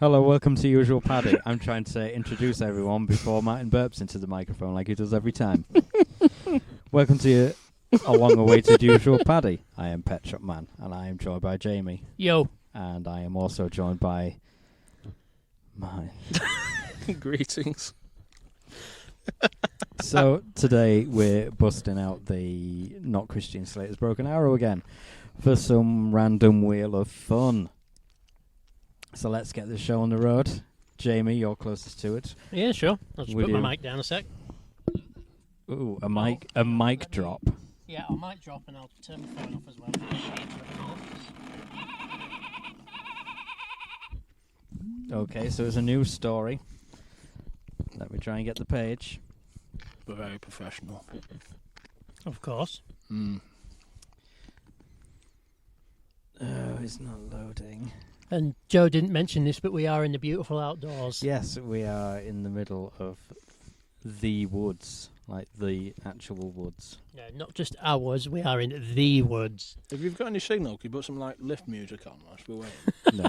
Hello, welcome to Usual Paddy. I'm trying to introduce everyone before Martin burps into the microphone like he does every time. Welcome to a long-awaited Usual Paddy. I am Pet Shop Man, and I am joined by Jamie. Yo. And I am also joined by... Greetings. So, today we're busting out the Not Christian Slater's Broken Arrow again for some random wheel of fun. So let's get the show on the road. Jamie, you're closest to it. Yeah, sure. I'll just put my mic down a sec. Ooh, a mic drop. Yeah, I might drop and I'll turn my phone off as well. Okay, so it's a news story. Let me try and get the page. We're very professional. Of course. Oh, it's not loading. And Joe didn't mention this, but we are in the beautiful outdoors. Yes, we are in the middle of the woods, like the actual woods. Yeah, not just our woods, we are in the woods. If you've got any signal, can you put some like lift music on whilst we're waiting? No.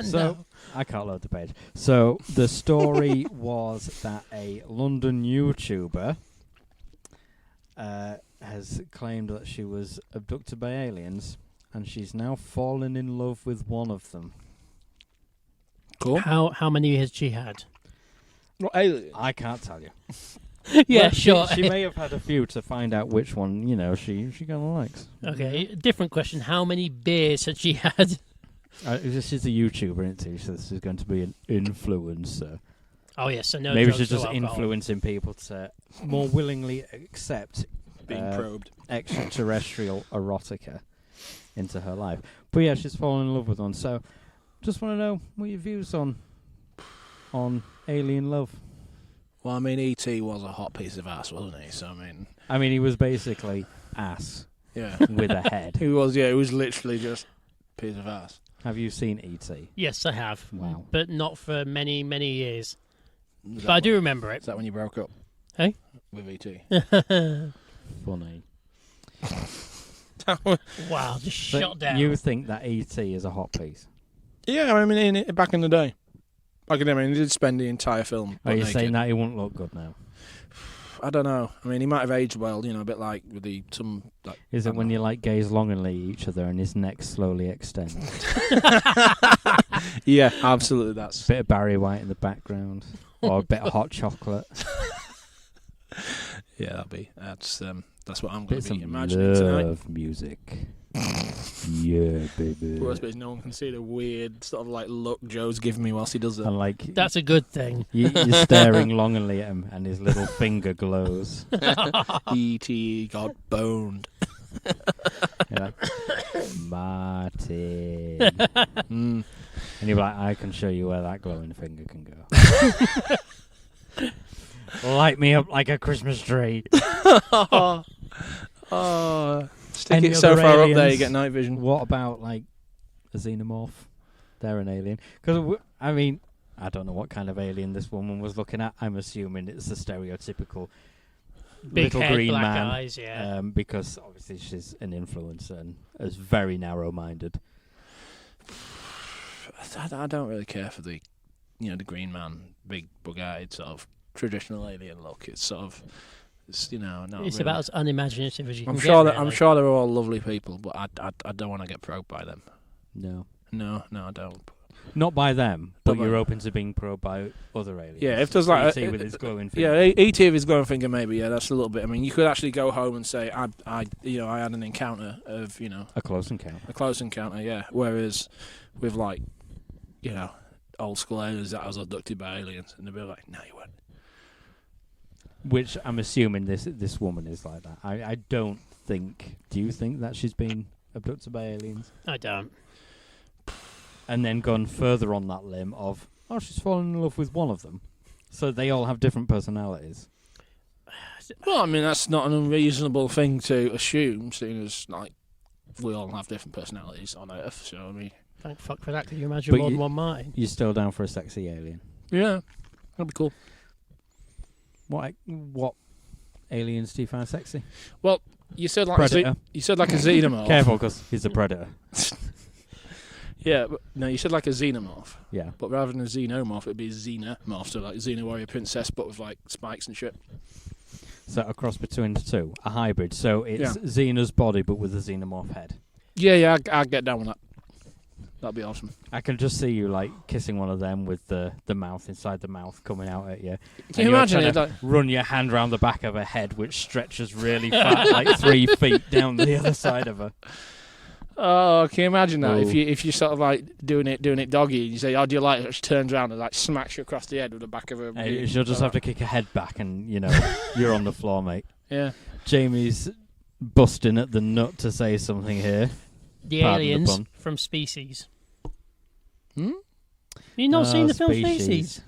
So, I can't load the page. So, the story was that a London YouTuber has claimed that she was abducted by aliens, and she's now fallen in love with one of them. Cool. How many has she had? What aliens? I can't tell you. Yeah, well, sure. She may have had a few to find out which one, she kind of likes. Okay, different question. How many beers had she had? She's a YouTuber, isn't she? So this is going to be an influencer. Oh, yes, so no Maybe drugs, she's just no alcohol. influencing people to more willingly accept Being probed. extraterrestrial erotica into her life. But yeah, she's fallen in love with one. So just want to know what your views on alien love. Well, I mean, E.T. was a hot piece of ass, wasn't he? So, I mean, he was basically ass yeah. with a head. He was literally just a piece of ass. Have you seen E.T.? Yes, I have. Wow. But not for many, many years. But I do remember it. Is that when you broke up? Hey? With E.T.? Funny. Wow, just shot down. You think that E.T. is a hot piece? Yeah, I mean, back in the day. He did spend the entire film. Are you naked. saying that he won't look good now? I don't know. I mean, he might have aged well, a bit like with Is it when you gaze longingly at each other and his neck slowly extends? Yeah, absolutely. That's Bit of Barry White in the background, or a bit of hot chocolate. yeah, that's what I'm going Bit to be some imagining tonight. love music. Yeah, baby. Well, I suppose no one can see the weird sort of look Joe's giving me whilst he does it. And That's a good thing. you're staring longingly at him, and his little finger glows. E.T. got boned. You're like, Martin. And you're like, I can show you where that glowing finger can go. Light me up like a Christmas tree. Stick it so far up there you get night vision. What about a Xenamorph? They're an alien. Because, I don't know what kind of alien this woman was looking at. I'm assuming it's the stereotypical Big little head, green black man. eyes, yeah. Because obviously she's an influencer and is very narrow-minded. I don't really care for the, the green man, big bug-eyed sort of traditional alien look. It's sort of, not It's really. about as unimaginative as you can I'm get, sure really. I'm sure they're all lovely people, but I don't want to get probed by them. No, I don't. not by them, but Not by you're them. open to being probed by other aliens. Yeah, if there's E.T. with his glowing finger. Yeah, E.T. with his glowing finger, maybe. Yeah, that's a little bit. I mean, you could actually go home and say, I had an encounter of, a close encounter. a close encounter. Yeah. Whereas with old school aliens that I was abducted by aliens, and they'd be like, no, you weren't. Which I'm assuming this woman is like that. I don't think. Do you think that she's been abducted by aliens? I don't. And then gone further on that limb of, she's fallen in love with one of them. So they all have different personalities. Well, I mean, that's not an unreasonable thing to assume, seeing as we all have different personalities on Earth. So I mean, Thank fuck for that. Could you imagine But more you- than one mind? You're still down for a sexy alien. yeah, that'd be cool. What aliens do you find sexy? Well, you said like Predator. you said like a xenomorph. Careful, because he's a predator. Yeah, but, no, you said like a xenomorph. Yeah. But rather than a xenomorph, it'd be a Xenamorph, so like Xena Warrior Princess, but with like spikes and shit. So a cross between the two, a hybrid. So it's Xena's body, but with a xenomorph head. Yeah, I'd get down with that. That'd be awesome. I can just see you like kissing one of them with the mouth inside the mouth coming out at you. Can you imagine it? Like, run your hand around the back of her head, which stretches really far, like 3 feet down the other side of her. Oh, can you imagine that? Ooh. If you sort of like doing it doggy, and you say, "Oh, do you like it?" She turns around and like smacks you across the head with the back of her. Hey, she'll just have to kick her head back, and you're on the floor, mate. Yeah. Jamie's busting at the nut to say something here. The Pardon the aliens pun. from Species. Hmm? You've not seen the film Species?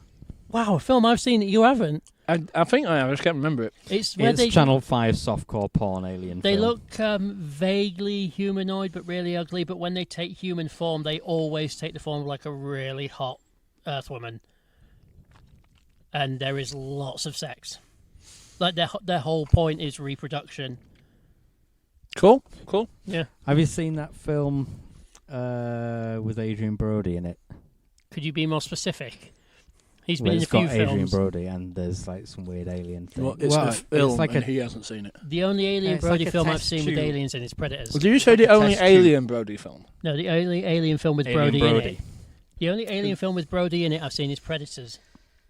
Wow, a film I've seen that you haven't. I think I have. I just can't remember it. It's where It's Channel 5 softcore porn alien they film. look vaguely humanoid but really ugly, but when they take human form, they always take the form of like a really hot Earthwoman. And there is lots of sex. Like their whole point is reproduction. Cool. Yeah. Have you seen that film with Adrian Brody in it? Could you be more specific? He's Well, been in a it's got few Adrian films. Brody, and there's like some weird alien thing. Well, it's a film, it's like and he hasn't seen it. The only Alien It's Brody like a film I've test seen with tube. aliens in is Predators. Well, did you say the like a only test tube. Alien Brody film? No, the only alien film with Alien Brody in Brody. it. The only alien film with Brody in it I've seen is Predators.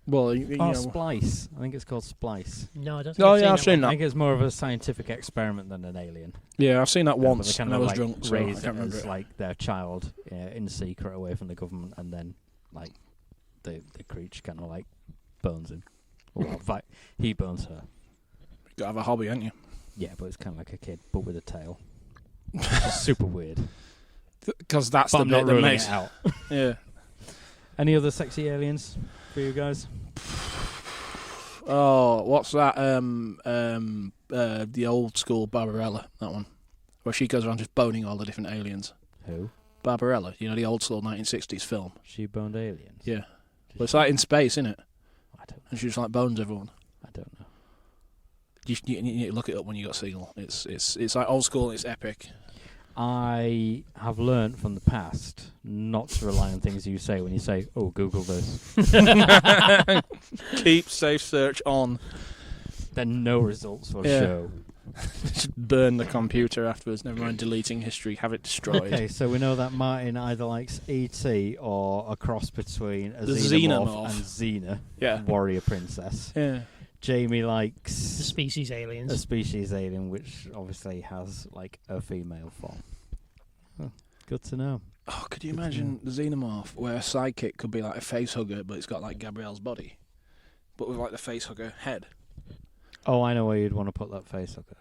Well, you Oh, know. Splice. I think it's called Splice. No, I don't think Oh, I've yeah, I've seen seen that. I that. think it's more of a scientific experiment than an alien. Yeah, I've seen that But once, they and kind I of was like drunk, so I raise can't it remember as it. like their child in secret away from the government, and then like the creature kind of like bones him. Well, he bones her. You gotta have a hobby, ain't you? Yeah, but it's kind of like a kid, but with a tail. It's super weird. Because that's But the I'm bit not that ruling makes it out. Yeah. Any other sexy aliens for you guys? Oh, what's that? The old school Barbarella, that one, where she goes around just boning all the different aliens. Who? Barbarella, the old school 1960s film. She boned aliens. Yeah. Well, it's like in space, isn't it? I don't know. And she just like bones everyone. I don't know. You need to look it up when you got Siegel. It's like old school. It's epic. I have learnt from the past not to rely on things you say when you say, "Oh, Google this." Keep safe search on. Then no results will Yeah. show. Just burn the computer afterwards. Never mind deleting history. Have it destroyed. Okay, so we know that Martin either likes ET or a cross between a The Xenomorph Xenomorph. and Xena, Yeah. warrior princess. Yeah. Jamie The likes species a aliens. species alien, which obviously has like a female form. Oh, good to know. Oh, could you imagine the Xenomorph where a sidekick could be like a face hugger, but it's got like Gabrielle's body, but with like the face hugger head? Oh, I know where you'd want to put that face hooker.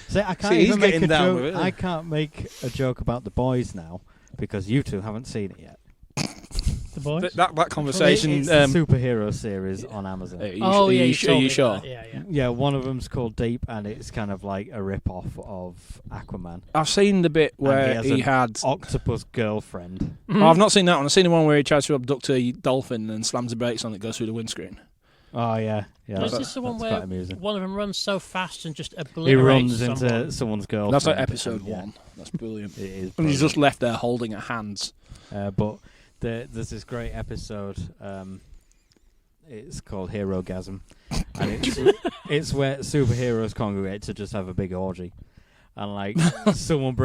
See, I can't See, he's even make getting a down joke. with it, isn't I he? can't make a joke about The Boys now because you two haven't seen it yet. The boys. That conversation. It's the superhero series on Amazon. Are you, Oh are yeah, you, you are told you me sure? that. Yeah. Yeah, one of them's called Deep, and it's kind of like a rip-off of Aquaman. I've seen the bit where he he has had. Octopus girlfriend. Oh, I've not seen that one. I've seen the one where he tries to abduct a dolphin and slams the brakes on it, goes through the windscreen. Oh yeah. Is That's this the one quite where amusing. one of them runs so fast and just He obliterates runs someone? into someone's girlfriend. That's like episode Yeah, 1. That's brilliant. It is. And he's brilliant. just left there holding her hands. But there's this great episode. It's called Herogasm, and it's where superheroes congregate to just have a big orgy, and like someone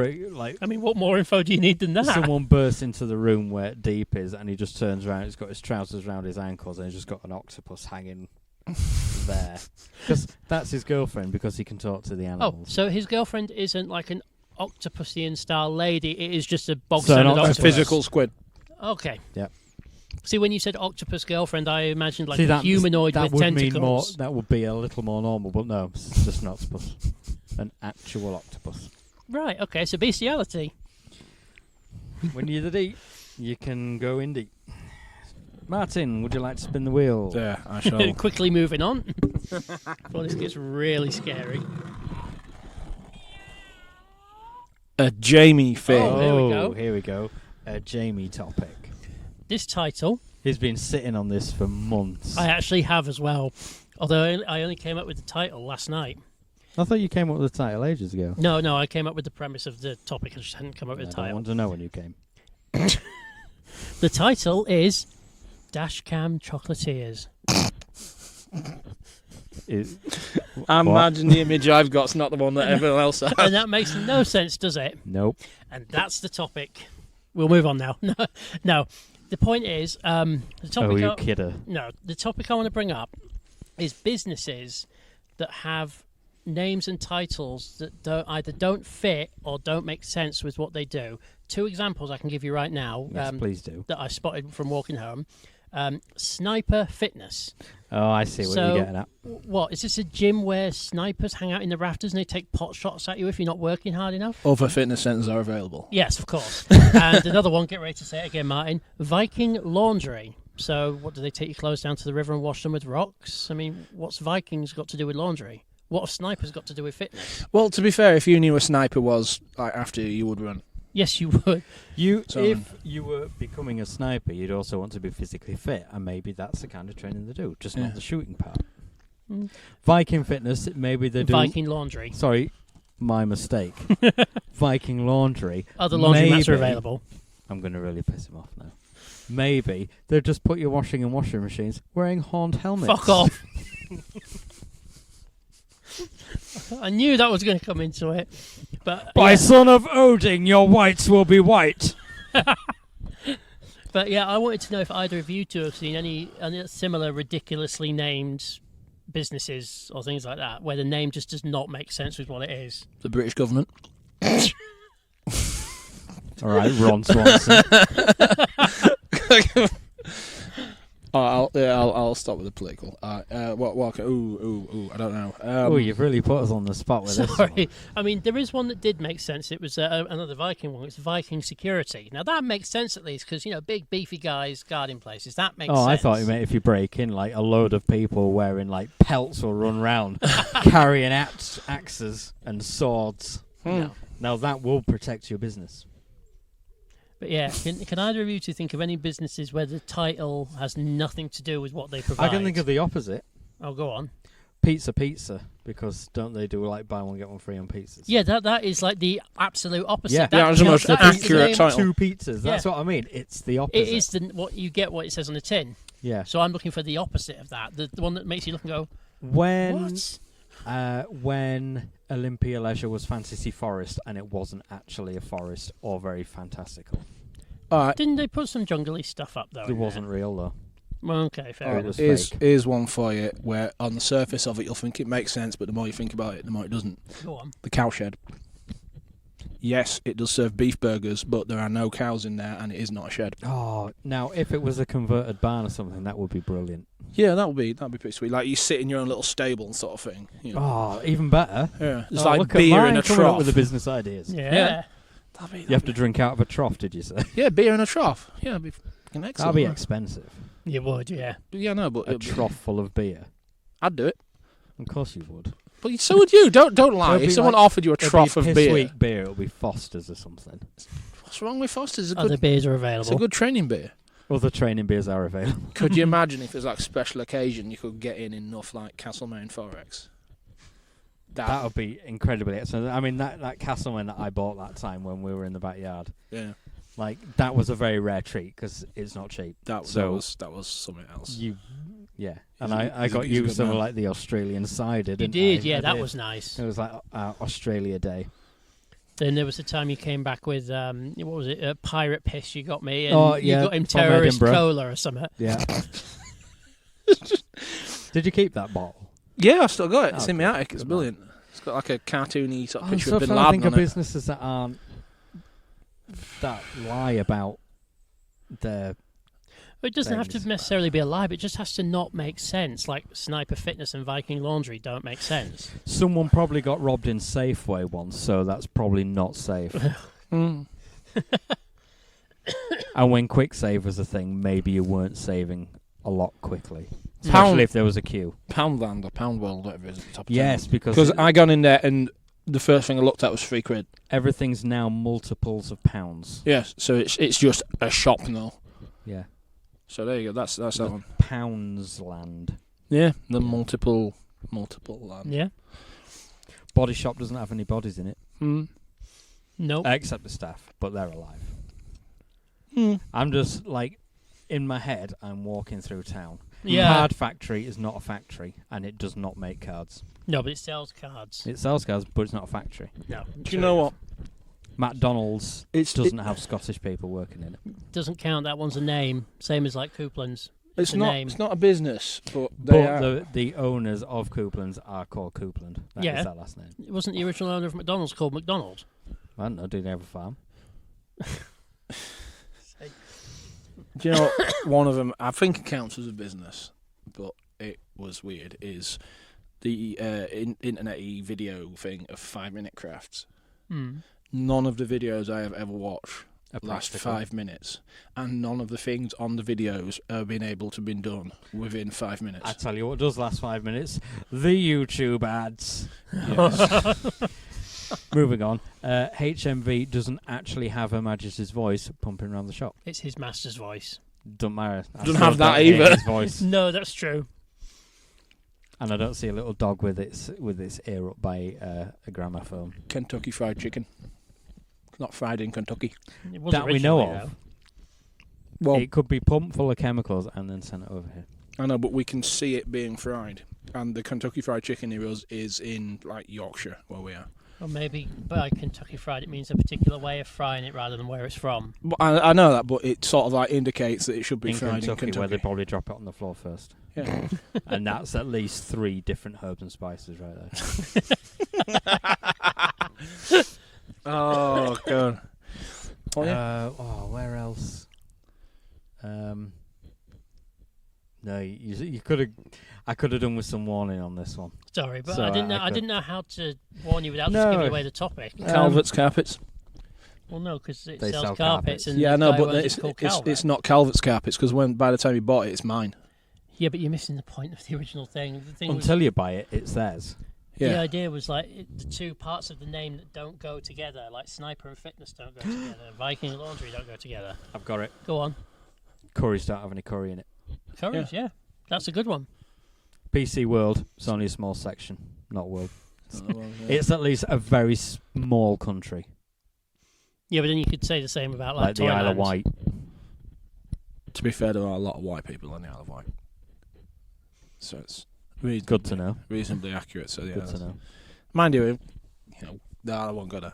I mean, what more info do you need than that? someone bursts into the room where Deep is, and he just turns around. He's got his trousers around his ankles, and he's just got an octopus hanging there because that's his girlfriend because he can talk to the Oh, animals. so his girlfriend isn't like an octopusian style lady. It is just a bog So an standard octopus. A octopus. physical squid. Okay. Yeah. See, when you said octopus girlfriend, I imagined like See, a that- humanoid that with would mean more. tentacles. That would be a little more normal, but no, it's just an octopus, an actual octopus. Right. Okay. So bestiality. When you're the deep, you can go in deep. Martin, would you like to spin the wheel? Yeah, I shall. Quickly moving on. Before this gets really scary. A Jamie thing. Oh, there we go. Here we go. A Jamie topic. This title, He's been sitting on this for months. I actually have as well. Although I only came up with the title last night. I thought you came up with the title ages ago. No, I came up with the premise of the topic. I just hadn't come up with I the don't title. want to know when you came. The title is Dashcam Chocolatiers. I imagine the image I've got's not the one that everyone else has. And that makes no sense, does it? Nope. And that's the topic. We'll move on now. No. The point is, the topic. Oh, you kidder. No, the topic I want to bring up is businesses that have names and titles that either don't fit or don't make sense with what they do. 2 examples I can give you right now. Yes, please do. That I spotted from walking home. Sniper Fitness. Oh, I see what you're getting at. What, is this a gym where snipers hang out in the rafters and they take pot shots at you if you're not working hard enough? Other fitness centres are available. Yes, of course. And another one, get ready to say it again, Martin. Viking Laundry. So what, do they take your clothes down to the river and wash them with rocks? I mean, what's Vikings got to do with laundry? What have snipers got to do with fitness? Well, to be fair, if you knew a sniper was like after you would run. Yes, you would. If you were becoming a sniper, you'd also want to be physically fit, and maybe that's the kind of training they do, just not the shooting part. Viking Fitness, maybe they do. Viking Laundry. Sorry, my mistake. Viking Laundry. Other laundromats are available. I'm going to really piss him off now. Maybe they'll just put your washing in washing machines wearing horned helmets. Fuck off. I knew that was going to come into it. But By son of Odin, your whites will be white. But yeah, I wanted to know if either of you two have seen any similar ridiculously named businesses or things like that, where the name just does not make sense with what it is. The British government. All right, Ron Swanson. I'll stop with the political. What? I don't know. You've really put us on the spot with this Sorry. one. I mean, there is one that did make sense. It was another Viking one. It's Viking Security. Now, that makes sense at least because, big, beefy guys guarding places. That makes sense. I thought you meant if you break in, like, a load of people wearing, like, pelts will run round carrying axes and swords. No. Now, that will protect your business. But yeah, can either of you two think of any businesses where the title has nothing to do with what they provide? I can think of the opposite. Oh, go on. Pizza, because don't they do, like, buy one, get one free on pizzas? Yeah, that is like the absolute opposite. Yeah, that's the most accurate title. 2 pizzas, that's what I mean. It's the opposite. It is what it says on the tin. Yeah. So I'm looking for the opposite of that, the one that makes you look and go, When Olympia Leisure was Fantasy Forest and it wasn't actually a forest or very fantastical. Didn't they put some jungly stuff up though? It wasn't real though. Well, okay, fair enough. Here's one for you where on the surface of it you'll think it makes sense, but the more you think about it, the more it doesn't. Go on. The cow shed. Yes, it does serve beef burgers, but there are no cows in there and it is not a shed. Oh, now if it was a converted barn or something, that would be brilliant. Yeah, that'd be pretty sweet. Like you sit in your own little stable sort of thing. Oh, even better. Yeah, it's like like beer in a coming up trough. with the business ideas. Yeah. You have to drink out of a trough, did you say? Yeah, beer in a trough. Yeah, that'd be fucking excellent. That'd be expensive. You would, yeah. Yeah, no, but A trough full of beer. I'd do it. Of course you would. But so would you. Don't lie. It'll If be someone like- offered you a trough of beer, Week beer, it'll be Foster's or something. what's wrong with Foster's? Other beers are It's a available. good training beer. Other training beers are available. Could you imagine if there's like a special occasion you could get in enough like Castlemaine Forex? That would be incredibly excellent. I mean, that Castleman that I bought that time when we were in the backyard, Yeah, like that was a very rare treat because it's not cheap. that was something else. And I got he's a you good some man. of like the Australian cider. You Didn't did, I? yeah, I that did. was nice. It was like Australia Day. Then there was a time you came back with, what was it, pirate piss you got me, and you got him from terrorist Edinburgh. cola or something. Yeah. Did you keep that bottle? Yeah, I still got it. It's Oh, in my good. attic. It's Good brilliant. It's got like a cartoony sort of I'm picture so of Bin trying to Laden think on of it. businesses that lie about their. It doesn't have things. to necessarily be a lie, but it just has to not make sense. Like Sniper Fitness and Viking Laundry don't make sense. Someone probably got robbed in Safeway once, so that's probably not safe. Mm. And when quick save was a thing, maybe you weren't saving a lot quickly. Especially Pound- if there was a queue. Poundland or Pound World, whatever it is at the top of Yes, town. because I gone in there and the first thing I looked at was £3. everything's now multiples of pounds. Yes, so it's just a shop now. Yeah. So there you go. That's that one. Pounds land. Yeah, the multiple land. Yeah. Body Shop doesn't have any bodies in it. Nope. Except the staff, but they're alive. I'm just like, in my head, I'm walking through town. Yeah. Card Factory is not a factory, and it does not make cards. No, but it sells cards. It sells cards, but it's not a factory. No. Do you know what? McDonald's doesn't have Scottish people working in it. Doesn't count. That one's a name. Same as like Coupland's. It's a not. name. It's not a business, but they are. But the owners of Coupland's are called Coupland. That is their last name. It wasn't the original owner of McDonald's called McDonald. I don't know. Do they have a farm? Do you know what? One of them? I think it counts as a business, but it was weird. Is the internet-y video thing of 5-minute crafts? None of the videos I have ever watched last 5 minutes, and none of the things on the videos have been able to be done within 5 minutes. I tell you what does last 5 minutes: the YouTube ads. Yes. Moving on. HMV doesn't actually have Her Majesty's voice pumping around the shop. It's his master's voice. Don't matter. Doesn't have that either. His voice. No, that's true. And I don't see a little dog with its ear up by a gramophone. Kentucky Fried Chicken. It's not fried in Kentucky. It was That we know originally, of. Well, It could be pumped full of chemicals and then sent over here. I know, but we can see it being fried. And the Kentucky Fried Chicken is in like Yorkshire, where we are. Or maybe by Kentucky Fried it means a particular way of frying it rather than where it's from. But I know that, but it sort of like indicates that it should be fried in Kentucky. where they probably drop it on the floor first. Yeah. And that's at least 3 different herbs and spices right there. Oh, God. Oh, yeah. Where else? No, you could have. I could have done with some warning on this one. Sorry, but So, I didn't know how to warn you without just No. giving away the topic. Calvert's carpets. Well, no, because it They sells sell carpets. carpets. And Yeah, the no, guy who but owns it's called Calvert. it's not Calvert's carpets because by the time you bought it, it's mine. Yeah, but you're missing the point of the original thing. The thing was, Until you buy it, it's theirs. the Yeah. idea was like the two parts of the name that don't go together, like Sniper and Fitness don't go together, Viking and Laundry don't go together. I've got it. Go on. Curries don't have any curry in it. Courage, yeah. That's a good one. PC World, it's only a small section, not world. Oh, well, yeah. It's at least a very small country, Yeah, but then you could say the same about like the Isle of Toyland. Wight. To be fair, there are a lot of white people in the Isle of Wight, so it's Good to know. reasonably accurate. So yeah, Good to know. mind you, the Isle of Wight got it.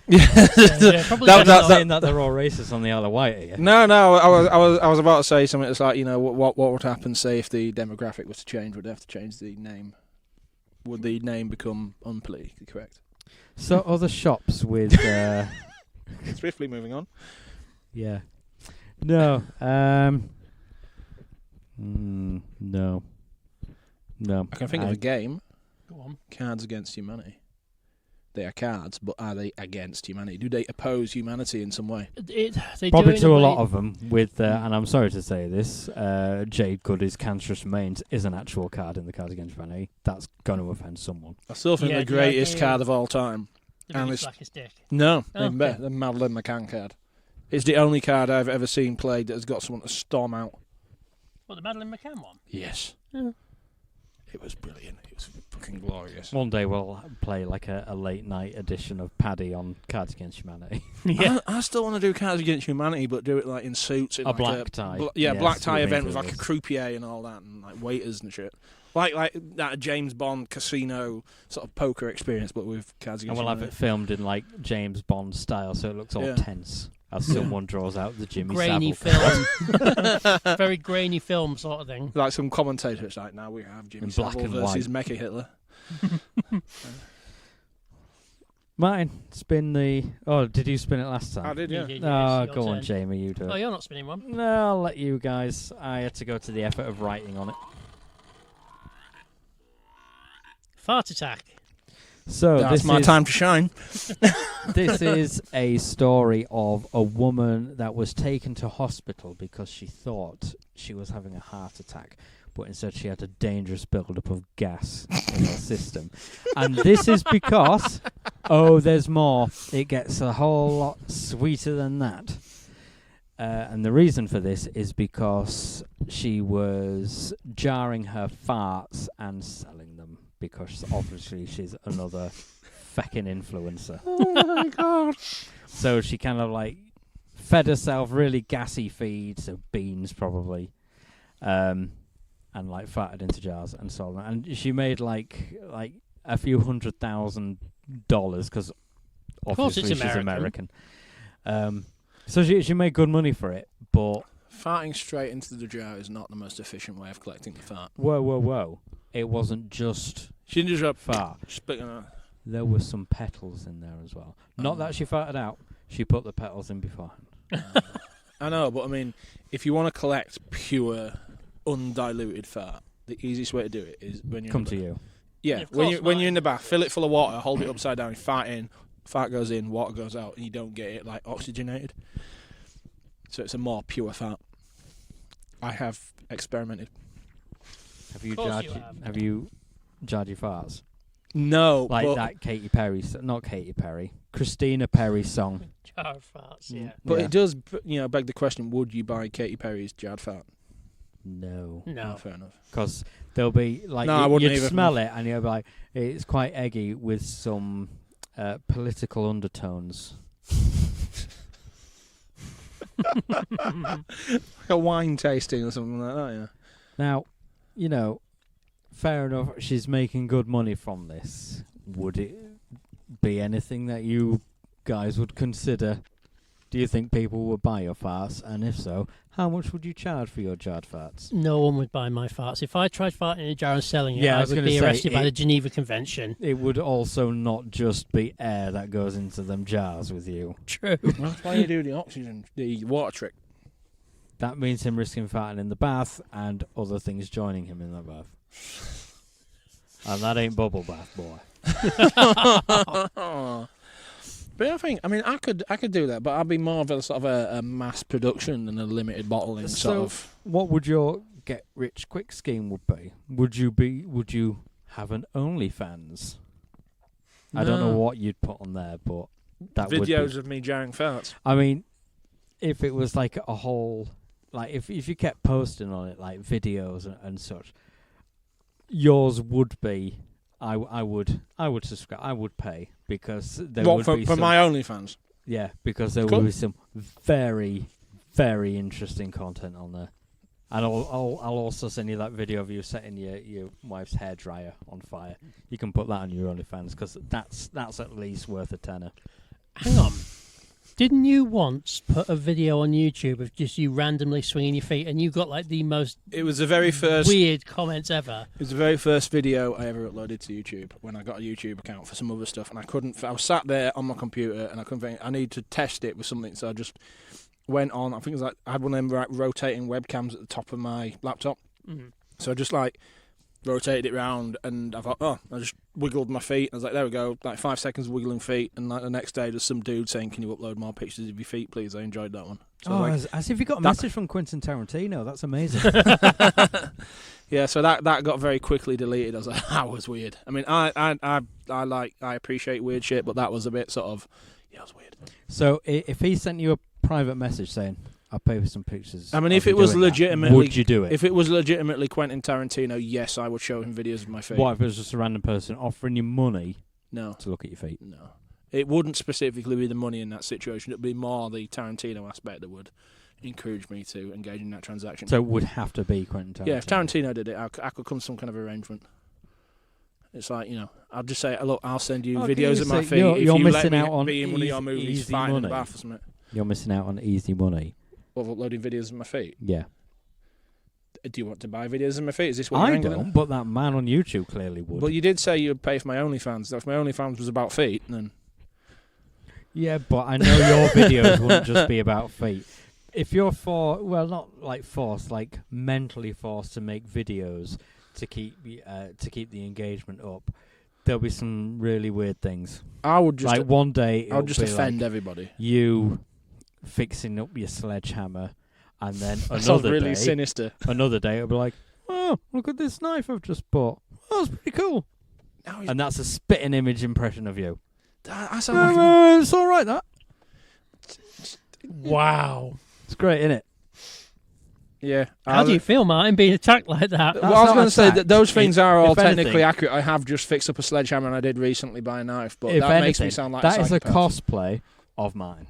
Yeah, probably That, that- saying that they're all racist on the Isle of Wight, are you? No, I was about to say something that's like, what would happen, say, if the demographic was to change? Would they have to change the name? Would the name become unpolitically correct? So other shops with, Swiftly moving on. yeah, no, no. I can think of a game, Go on. Cards Against Humanity. They are cards, but are they against humanity? Do they oppose humanity in some way? They Probably do it in to a way- lot of them. With, and I'm sorry to say this, Jade Goody's Cancerous Remains is an actual card in the Cards Against Humanity. That's going to offend someone. I still think Yeah, the the greatest idea- card of all time. the and biggest it's- blackest dick. No, Oh, even better. The Madeleine McCann card. It's the only card I've ever seen played that has got someone to storm out. What, the Madeleine McCann one? Yes. Yeah. It was brilliant. It was fucking glorious. One day we'll play like a late night edition of Paddy on Cards Against Humanity. I still want to do Cards Against Humanity, but do it like in suits. In A like black tie. Yes, black tie we've been event with through like a this. croupier and all that, and like waiters and shit. Like that James Bond casino sort of poker experience, but with Cards And Against we'll have Humanity. it filmed in like James Bond style, so it looks all Yeah. tense as someone draws out the Jimmy Grainy Savile. film. Very grainy film sort of thing. Like some commentator, it's like, now we have Jimmy In black Savile and versus Mecha Hitler. Martin, spin the... Oh, did you spin it last time? I did, yeah. You did, Oh, yes, your go on, turn. Jamie, you do Oh, it. you're not spinning one. No, I'll let you guys. I had to go to the effort of writing on it. Fart attack. So That's this my is, time to shine. This is a story of a woman that was taken to hospital because she thought she was having a heart attack, but instead she had a dangerous buildup of gas in her system. And this is because, there's more. It gets a whole lot sweeter than that. And the reason for this is because she was jarring her farts and selling them because obviously she's another feckin' influencer. Oh my god! So she kind of like fed herself really gassy feeds of beans, probably, and like farted into jars and sold them. And she made like a few $100,000 because obviously she's American. So she made good money for it, but Farting straight into the jar is not the most efficient way of collecting the fart. whoa! It wasn't just She didn't just fart. spit on her. There were some petals in there as well. Not that she farted out. She put the petals in beforehand. I know, but I mean, if you want to collect pure, undiluted fart, the easiest way to do it is when you Come to you. Yeah, Yeah, of when course, you're in the bath, fill it full of water, hold it upside down, you fart in, fart goes in, water goes out, and you don't get it like oxygenated. So it's a more pure fart. I have experimented. Have you course jarred? you have. Have you jarred your farts? No, Like but, that Katy Perry, not Katy Perry, Christina Perry song. Jar of farts, yeah. but Yeah. it does, beg the question: would you buy Katy Perry's jarred fart? No, No. Oh, fair enough. because there'll be like No, I wouldn't you'd either. smell it and you'll be like, it's quite eggy with some political undertones. Like a wine tasting or something like that. Yeah. Now, fair enough. She's making good money from this. Would it be anything that you guys would consider? Do you think people would buy your farts? And if so, how much would you charge for your jarred farts? No one would buy my farts. If I tried farting in a jar and selling it, Yeah, I I was would gonna be say, arrested by the Geneva Convention. It would also not just be air that goes into them jars with you. True. That's why you do the oxygen, the water trick. That means him risking farting in the bath and other things joining him in the bath. And that ain't bubble bath, boy. But I mean, I could do that, but I'd be more of a sort of a mass production than a limited bottling sort of. What would your get rich quick scheme would be? Would you have an OnlyFans? I don't know No. what you'd put on there, but that would Videos be. of me jarring farts. I mean, if it was like a whole, like if you kept posting on it like videos and such, yours would be. I would subscribe. I would pay because there would be for some, my OnlyFans? yeah, because there Cool. would be some very, very interesting content on there. And I'll also send you that video of you setting your wife's hairdryer on fire. You can put that on your OnlyFans because that's at least worth a tenner. Hang on. Didn't you once put a video on YouTube of just you randomly swinging your feet and you got like the most It was the very first. weird comments ever? It was the very first video I ever uploaded to YouTube when I got a YouTube account for some other stuff, and I couldn't. I was sat there on my computer and I couldn't think. I need to test it with something, so I just went on. I think it was like I had one of them rotating webcams at the top of my laptop, so I just like rotated it round, and I thought, I just wiggled my feet. I was like, there we go, like 5 seconds of wiggling feet, and like the next day there's some dude saying, "Can you upload more pictures of your feet, please?" I enjoyed that one. So like, as if you got a that- message from Quentin Tarantino. That's amazing. yeah, so that got very quickly deleted. I was like, that was weird. I mean, I appreciate weird shit, but that was a bit sort of, it was weird. So if he sent you a private message saying, "I'll pay for some pictures," I mean, of if you it was doing that," legitimately- would you do it? If it was legitimately Quentin Tarantino, yes, I would show him videos of my feet. What if it was just a random person offering you money No, to look at your feet? no. It wouldn't specifically be the money in that situation. It'd be more the Tarantino aspect that would encourage me to engage in that transaction. So it would have to be Quentin Tarantino. Yeah, if Tarantino did it, I could come to some kind of arrangement. It's like, I'll just say, look, I'll send you videos of my feet you're if you let missing me out on be in one of your movies easy fighting in money. the bath or something. You're missing out on easy money. Of uploading videos of my feet. Yeah. Do you want to buy videos of my feet? Is this what I you're angling don't, at? but that man on YouTube clearly would. Well, you did say you'd pay for my OnlyFans. So if my OnlyFans was about feet, then... Yeah, but I know your videos wouldn't just be about feet. If you're not like forced, like mentally forced to make videos to keep the engagement up, there'll be some really weird things. I would just... Like one day, I would just it'll be offend like everybody. you fixing up your sledgehammer, and then That sounds another really day, sinister. another day it'll be like, "Oh, look at this knife I've just bought. Oh, it's pretty cool." Now And that's a spitting image impression of you. I sound like... It's all right. That Wow. it's great, isn't it? Yeah. How do you feel, Martin, being attacked like that? Well, I was going to say that attack. those things are all If anything- technically accurate. I have just fixed up a sledgehammer and I did recently by a knife, but If that makes anything, me sound like that a is a psychopath. cosplay of mine.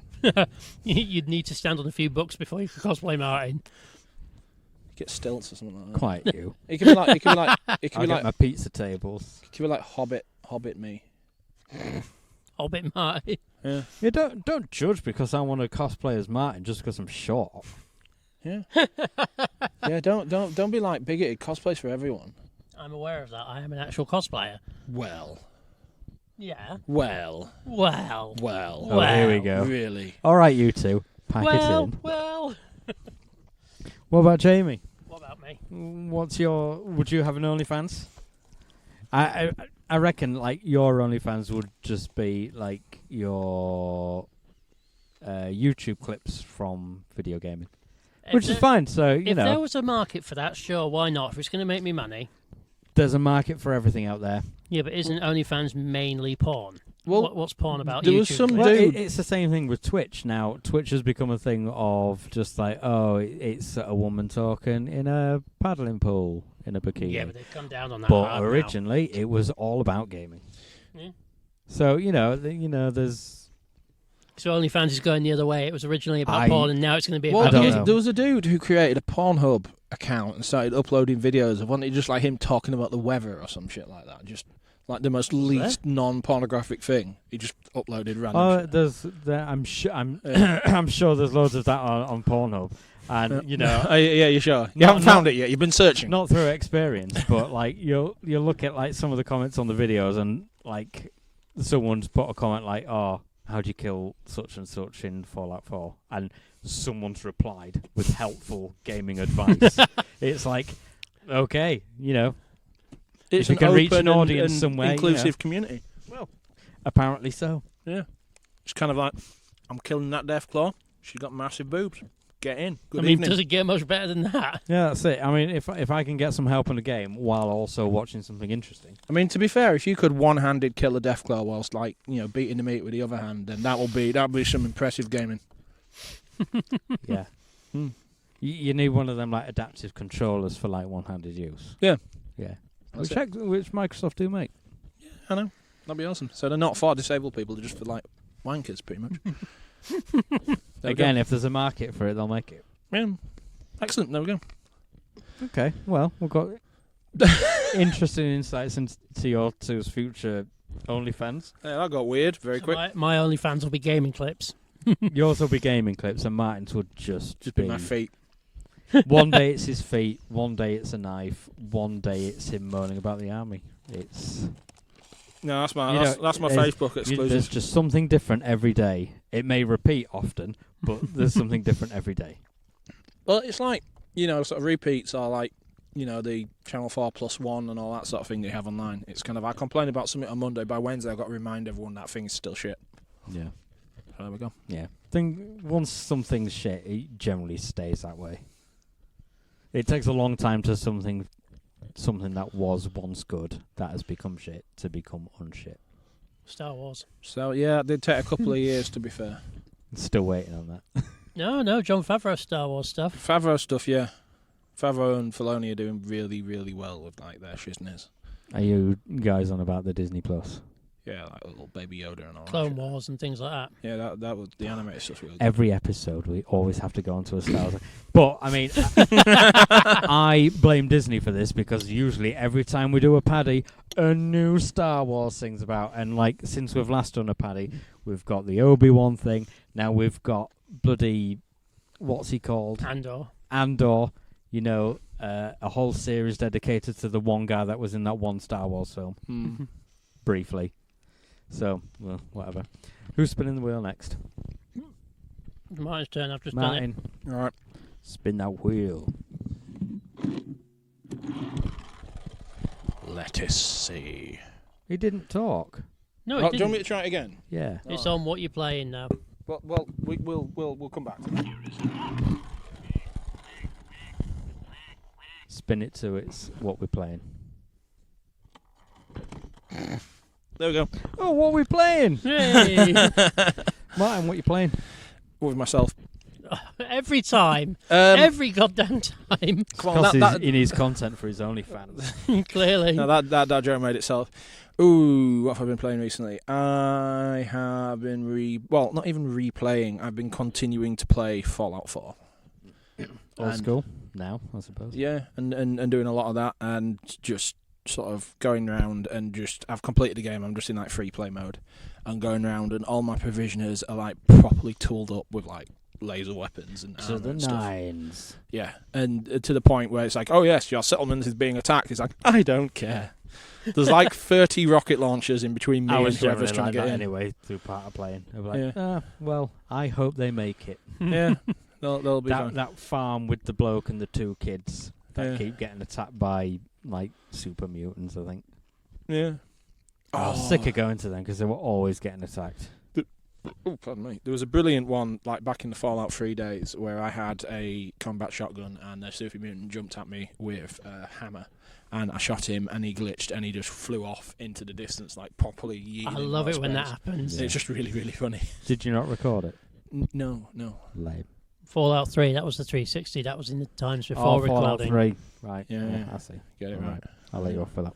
You'd need to stand on a few books before you could cosplay Martin. Get stilts or something like that. Quite you. It could be like. It could be like. It could I'll be get like. my pizza tables. It could be like Hobbit me. Hobbit Martin. Yeah. You don't judge because I want to cosplay as Martin just because I'm short. Yeah. Yeah. Don't be like bigoted. Cosplay's for everyone. I'm aware of that. I am an actual cosplayer. Well. Yeah. Well. Well. Well. Oh, here we Well. go. Really. All right, you two, pack it in. Well. What about Jamie? What about me? Would you have an OnlyFans? I reckon like your OnlyFans would just be like your YouTube clips from video gaming, which is fine. So If there was a market for that, sure, why not? If it's going to make me money. there's a market for everything out there. Yeah, but isn't OnlyFans mainly porn? Well, What's porn about? there YouTube was some clips? Well, Dude. it's the same thing with Twitch now. Twitch has become a thing of just like, oh, it's a woman talking in a paddling pool in a bikini. Yeah, but they've come down on that. But hard now. originally, it was all about gaming. Yeah. So there's. So OnlyFans is going the other way. It was originally about I- porn, and now it's going to be Well, about don't gaming. know. there was a dude who created a Pornhub account and started uploading videos of one just like him talking about the weather or some shit like that. Just like the most least non-pornographic thing. He just uploaded random shit. I'm sure. I'm sure there's loads of that on Pornhub, and yeah, you're sure? You Not- haven't found it yet. You've been searching. not through experience, but like you'll look at like some of the comments on the videos, and like someone's put a comment like, "Oh, how'd you kill such and such in Fallout 4?" and someone's replied with helpful gaming advice. It's like, okay, It's you an can reach open an audience and some way, inclusive community. apparently so. Yeah, it's kind of like I'm killing that Deathclaw. She got massive boobs. Get in. Good evening. does it get much better than that? Yeah, that's it. I mean, if I can get some help in the game while also watching something interesting. I mean, to be fair, if you could one-handed kill a Deathclaw whilst beating the meat with the other hand, then that'll be some impressive gaming. Yeah. You need one of them like adaptive controllers for like one-handed use. Yeah. Yeah. That's Which Microsoft do make. I know. That'd be awesome. So they're not for disabled people; they're just for like wankers, pretty much. There we Again, if there's a market for it, they'll make it. go. Yeah. Excellent. There we go. Okay. Well, we've got interesting insights into your two's future OnlyFans. Yeah, that got weird very quick. My OnlyFans will be gaming clips. Yours will be gaming clips, and Martin's would just Just be my feet. One day it's his feet, one day it's a knife, one day it's him moaning about the army. It's No, that's my You know, that's my there's- Facebook there's exclusive. just something different every day. It may repeat often, but there's something different every day. Well, it's like sort of repeats are like the Channel 4+1 and all that sort of thing they have online. It's kind of I complain about something on Monday. By Wednesday, I've got to remind everyone that thing is still shit. Yeah. So there we go. Yeah. Once something's shit, it generally stays that way. It takes a long time to something that was once good that has become shit to become unshit. Star Wars. So yeah, it did take a couple of years to be fair. Still waiting on that. No, John Favreau Star Wars stuff. Favreau stuff, yeah. Favreau and Filoni are doing really, really well with like their shizness. Are you guys on about the Disney Plus? Yeah, like little Baby Yoda and all Clone that. Wars and things like that. Yeah, that was the animated stuff's really good. Every episode, we always have to go onto a Star Wars. But, I mean, I blame Disney for this because usually every time we do a Paddy, a new Star Wars thing's about. And, like, since we've last done a Paddy, we've got the Obi-Wan thing. Now we've got bloody, what's he called? Andor. A whole series dedicated to the one guy that was in that one Star Wars film. Briefly. So, well, whatever. Who's spinning the wheel next? Martin's turn. I've just done it. Martin. All right. Spin that wheel. Let us see. He didn't talk. No, Oh, it do you want me didn't. to try it again? Yeah. It's on what you're playing now. Well, we'll come back to that. Spin it to it's what we're playing. There we go. Oh, what are we playing? Hey! Martin, what you playing? With myself. Every time. Um, Every goddamn time. Come on, Because he needs content for his OnlyFans. Clearly. no, that joke made itself. Ooh, what have I been playing recently? I have been not even replaying. I've been continuing to play Fallout 4. Old school now, I suppose. Yeah, and doing a lot of that, and just sort of going around and just I've completed the game. I'm just in like free play mode and going around, and all my provisioners are like properly tooled up with like laser weapons and To armor the and stuff. nines. Yeah, and to the point where it's like, oh yes, your settlement is being attacked. It's like, I don't care. There's like 30 rocket launchers in between me I and was whoever's generally trying to like get that in. anyway through part of playing. I was like, Yeah. well, I hope they make it. Yeah, they'll be fine. That farm with the bloke and the two kids that Yeah. keep getting attacked by like super mutants, I think. Yeah. I was sick of going to them because they were always getting attacked. Oh, pardon me. There was a brilliant one, like back in the Fallout 3 days, where I had a combat shotgun and a super mutant jumped at me with a hammer, and I shot him, and he glitched, and he just flew off into the distance, like properly yeeting. I love it when that happens. Yeah. It's just really, really funny. Did you not record it? No. Lame. Fallout 3, that was the 360. That was in the times before Fallout recording. 3. Right. Yeah. I see. Get it All right. I'll let you off for that.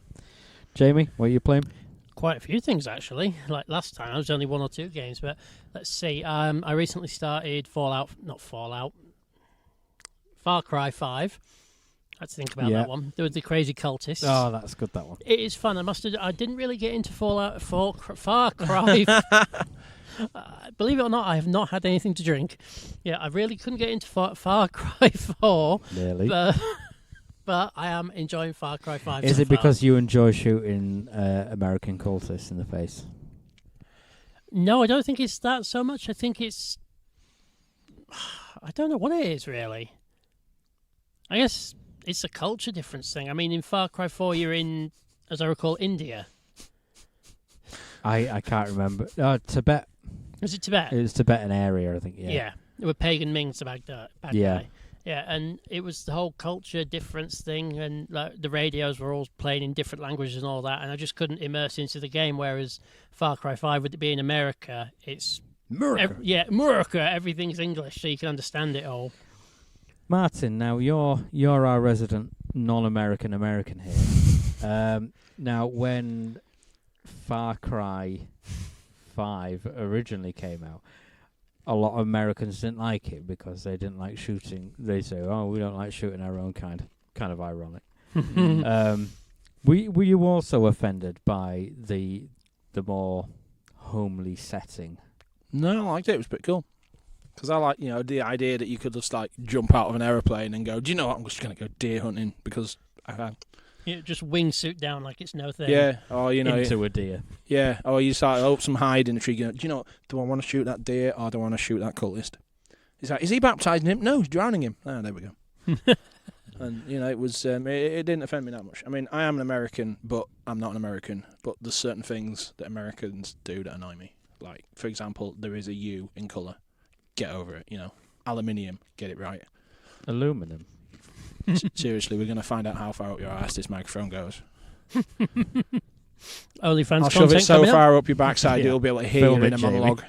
Jamie, what are you playing? Quite a few things, actually. Like last time, I was only 1 or 2 games, but let's see. I recently started Far Cry 5. I had to think about that one. There was the crazy cultists. Oh, that's good, that one. It is fun. I didn't really get into Far Cry. Believe it or not, I have not had anything to drink. Yeah, I really couldn't get into Far Cry 4. Nearly. But I am enjoying Far Cry 5. Is so it far. because you enjoy shooting American cultists in the face? No, I don't think it's that so much. I think it's... I don't know what it is, really. I guess it's a culture difference thing. I mean, in Far Cry 4, you're in, as I recall, India. I can't remember. Tibet. Was it Tibet? It was Tibetan area, I think, yeah. There were pagan Mings, the bad Yeah. guy. Yeah, and it was the whole culture difference thing, and like, the radios were all playing in different languages and all that, and I just couldn't immerse into the game, whereas Far Cry 5, with it being America, it's... America. America, everything's English, so you can understand it all. Martin, now you're our resident non-American American here. Now, when Far Cry 5 originally came out, a lot of Americans didn't like it because they didn't like shooting. They say, "Oh, we don't like shooting our own kind." Kind of ironic. Were you also offended by the more homely setting? No, I liked it. It was pretty cool. Because I like, the idea that you could just like jump out of an aeroplane and go, do you know what? I'm just going to go deer hunting because I can. You just wingsuit down like it's no thing. Yeah, or Into a deer. Yeah, or you start up some hide in the tree. Do you know? Do I want to shoot that deer or do I want to shoot that cultist? He's like, is he baptizing him? No, he's drowning him. Ah, there we go. And it was it didn't offend me that much. I mean, I am an American, but I'm not an American. But there's certain things that Americans do that annoy me. Like, for example, there is a U in colour. Get over it. Aluminium. Get it right. Aluminum. Seriously, we're going to find out how far up your ass this microphone goes. OnlyFans I'll shove it content so coming up. far up your backside Yeah. you'll be able to hear Film in it, a Jamie. monologue.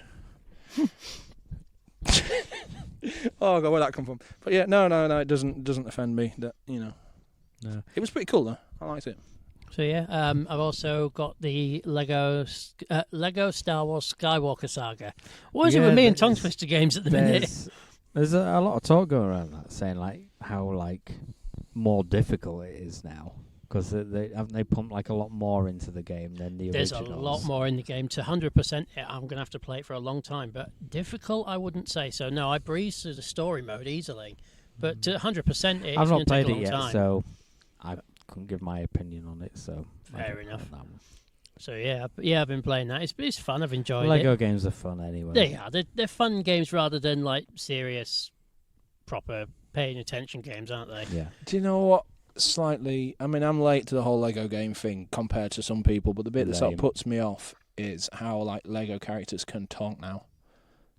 Oh god, where'd that come from? But yeah, no, it doesn't offend me. That No. it was pretty cool though. I liked it. So yeah, I've also got the Lego Star Wars Skywalker Saga. What is it with me and tongue twister games at the minute? There's a lot of talk going around that, saying like how more difficult it is now because they pumped like a lot more into the game than the There's originals. a lot more in the game. To 100% it, I'm going to have to play it for a long time. But difficult, I wouldn't say so. No, I breezed through the story mode easily. But to 100% it's I've going not to take played a it long yet, time. so I couldn't give my opinion on it. So I Fair don't know enough. on that one. So yeah, I've been playing that. It's fun. I've enjoyed Lego it. games are fun anyway. They are. They're fun games rather than like serious, proper paying attention games, aren't they? Yeah. Do you know what? Slightly, I mean, I'm late to the whole Lego game thing compared to some people, but the bit that sort of Lame. puts me off is how like Lego characters can talk now.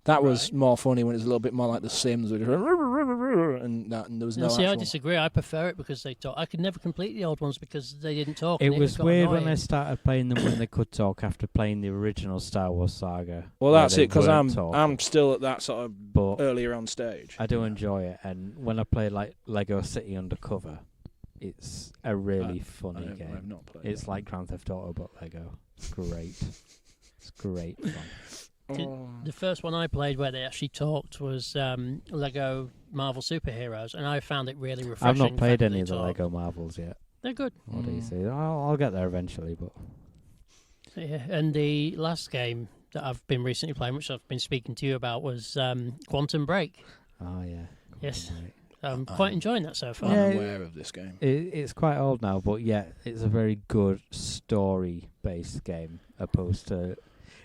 That was more funny when it was a little bit more like The Sims, and there was no. See, I actual... disagree. I prefer it because they talk. I could never complete the old ones because they didn't talk. It and was got weird annoying. when I started playing them when they could talk after playing the original Star Wars saga. Well, where that's they it, because weren't talking. I'm still at that sort of But earlier on stage. I do enjoy it, and when I play like Lego City Undercover, it's a really funny I game. have not played It's like Grand Theft Auto but Lego. It's great. It's great fun. The first one I played where they actually talked was Lego Marvel Superheroes, and I found it really refreshing. I've not the played fact that any they of the talk. Lego Marvels yet. They're good. Or DC. I'll get there eventually, but Yeah, and the last game that I've been recently playing, which I've been speaking to you about, was Quantum Break. oh yeah. Yes. Right. I'm quite enjoying that so far. I'm Yeah, aware of this game. It's quite old now, but yeah, it's a very good story-based game. Opposed to,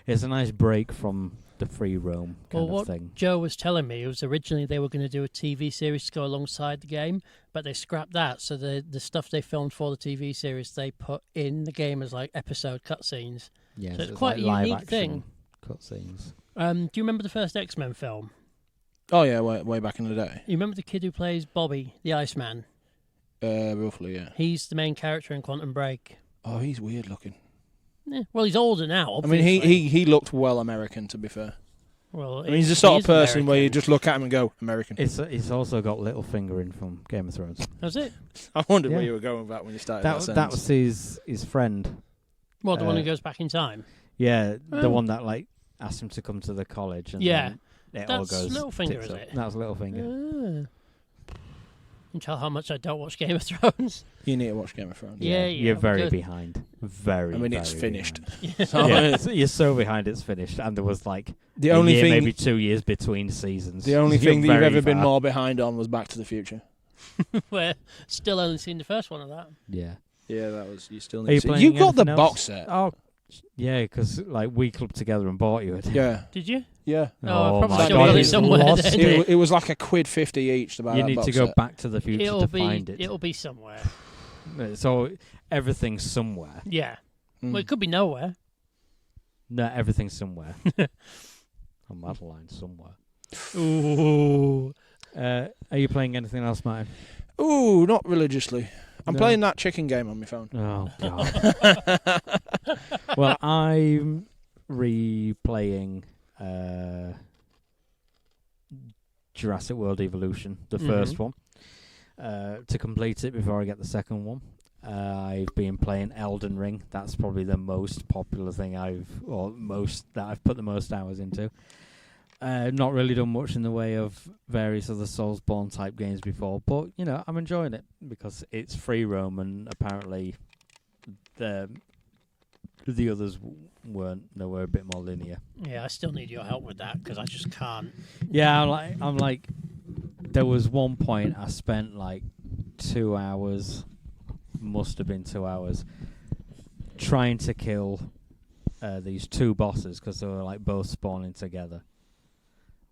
it's a nice break from the free roam kind of what thing. Joe was telling me, it was originally they were going to do a TV series to go alongside the game, but they scrapped that. So the stuff they filmed for the TV series, they put in the game as like episode cutscenes. Yeah, so it's quite a like unique thing. Cutscenes. Do you remember the first X-Men film? Oh yeah, way back in the day. You remember the kid who plays Bobby, the Iceman? Roughly, yeah. He's the main character in Quantum Break. Oh, he's weird looking. Well, he's older now. I mean, Obviously. he looked well American, to be fair. Well, I mean, he's the sort of person where you American. just look at him and go, American. It's also got Littlefinger in from Game of Thrones. That's it. I wondered where Yeah. you were going with that when you started That that was sentence. his friend. Well, the one who Uh, goes back in time. Yeah, the Oh. one that like asked him to come to the college. And Yeah. then it all That's goes. Littlefinger, tits is up. it? That's Littlefinger. You can tell how much I don't watch Game of Thrones. You need to watch Game of Thrones. Yeah, You're very good. behind. Very. I mean, it's very finished. behind. So, Yeah, you're so behind. It's finished, and there was like the a only year, thing, maybe 2 years between seasons. the only You're thing that you've very ever been far. more behind on was Back to the Future. We're still only seeing the first one of that. Yeah. Yeah, that was. You still Are need you to see. playing You got the anything box else? set. Oh, yeah, because like we clubbed together and bought you it. Yeah, Did you? yeah. Oh, I probably my still God, got it it's somewhere lost then. it. It was like £1.50 each to buy You that need box to go set. back to the future It'll to be. find it. It'll be somewhere. So everything's somewhere. Yeah. Mm. Well, it could be nowhere. No, everything's somewhere. On Madeline somewhere. Ooh. Are you playing anything else, Martin? Ooh, not religiously. I'm No. playing that chicken game on my phone. Oh God. Well, I'm replaying Jurassic World Evolution, the first one, to complete it before I get the second one. I've been playing Elden Ring. That's probably the most popular thing I've put the most hours into. Not really done much in the way of various other Soulsborne type games before, but you know I'm enjoying it because it's free roam, and apparently the others weren't. They were a bit more linear. Yeah, I still need your help with that because I just can't. Yeah, I'm like. There was one point I spent like 2 hours, must have been 2 hours, trying to kill these two bosses because they were like both spawning together.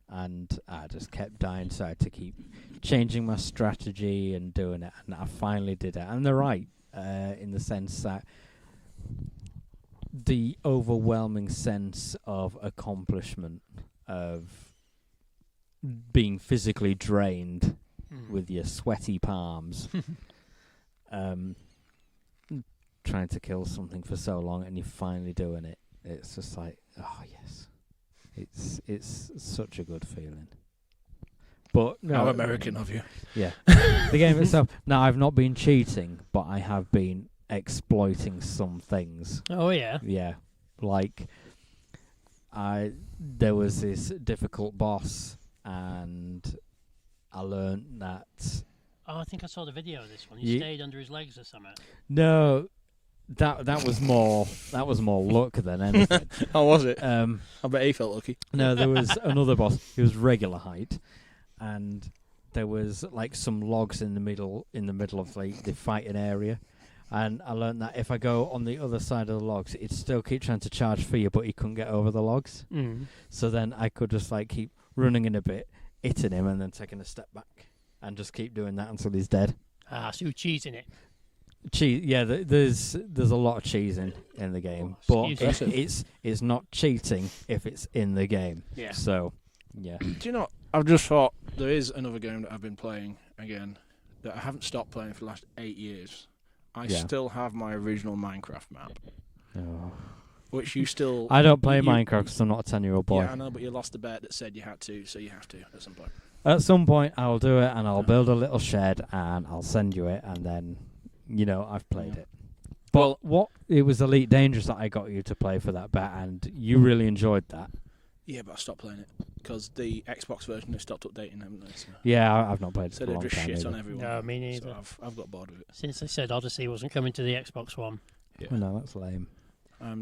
And I just kept dying, so I had to keep changing my strategy and doing it. And I finally did it. And they're right, in the sense that the overwhelming sense of accomplishment of being physically drained with your sweaty palms, trying to kill something for so long, and you're finally doing it. It's just like, oh yes. It's such a good feeling. But no, How American of you. Yeah. The game itself. Now, I've not been cheating, but I have been exploiting some things. Oh yeah. Yeah. Like, there was this difficult boss, and I learned that. Oh, I think I saw the video of this one. He stayed under his legs or something. No, that was more luck than anything. How was it? I bet he felt lucky. No, there was another boss. He was regular height, and there was like some logs in the middle of like the fighting area. And I learned that if I go on the other side of the logs, it'd still keep trying to charge for you, but he couldn't get over the logs. So then I could just like keep running in a bit, hitting him, and then taking a step back, and just keep doing that until he's dead. Ah, so you're cheating it. Cheese, yeah. There's a lot of cheesing in the game, but excuse it's not cheating if it's in the game. Yeah. So Yeah. Do you know? I've just thought there is another game that I've been playing again that I haven't stopped playing for the last 8 years. I still have my original Minecraft map, which you still. I don't play Minecraft because I'm not a 10-year-old boy. Yeah, I know, but you lost the bet that said you had to, so you have to at some point. At some point, I'll do it, and I'll build a little shed, and I'll send you it, and then, I've played it. But it was Elite Dangerous that I got you to play for that bet, and you really enjoyed that. Yeah, but I stopped playing it because the Xbox version has stopped updating, haven't they? So. Yeah, I've not played it so for a long they've just time. shit either. on everyone. No, me neither. So I've got bored of it. Since they said Odyssey wasn't coming to the Xbox One. Yeah. Oh, no, that's lame.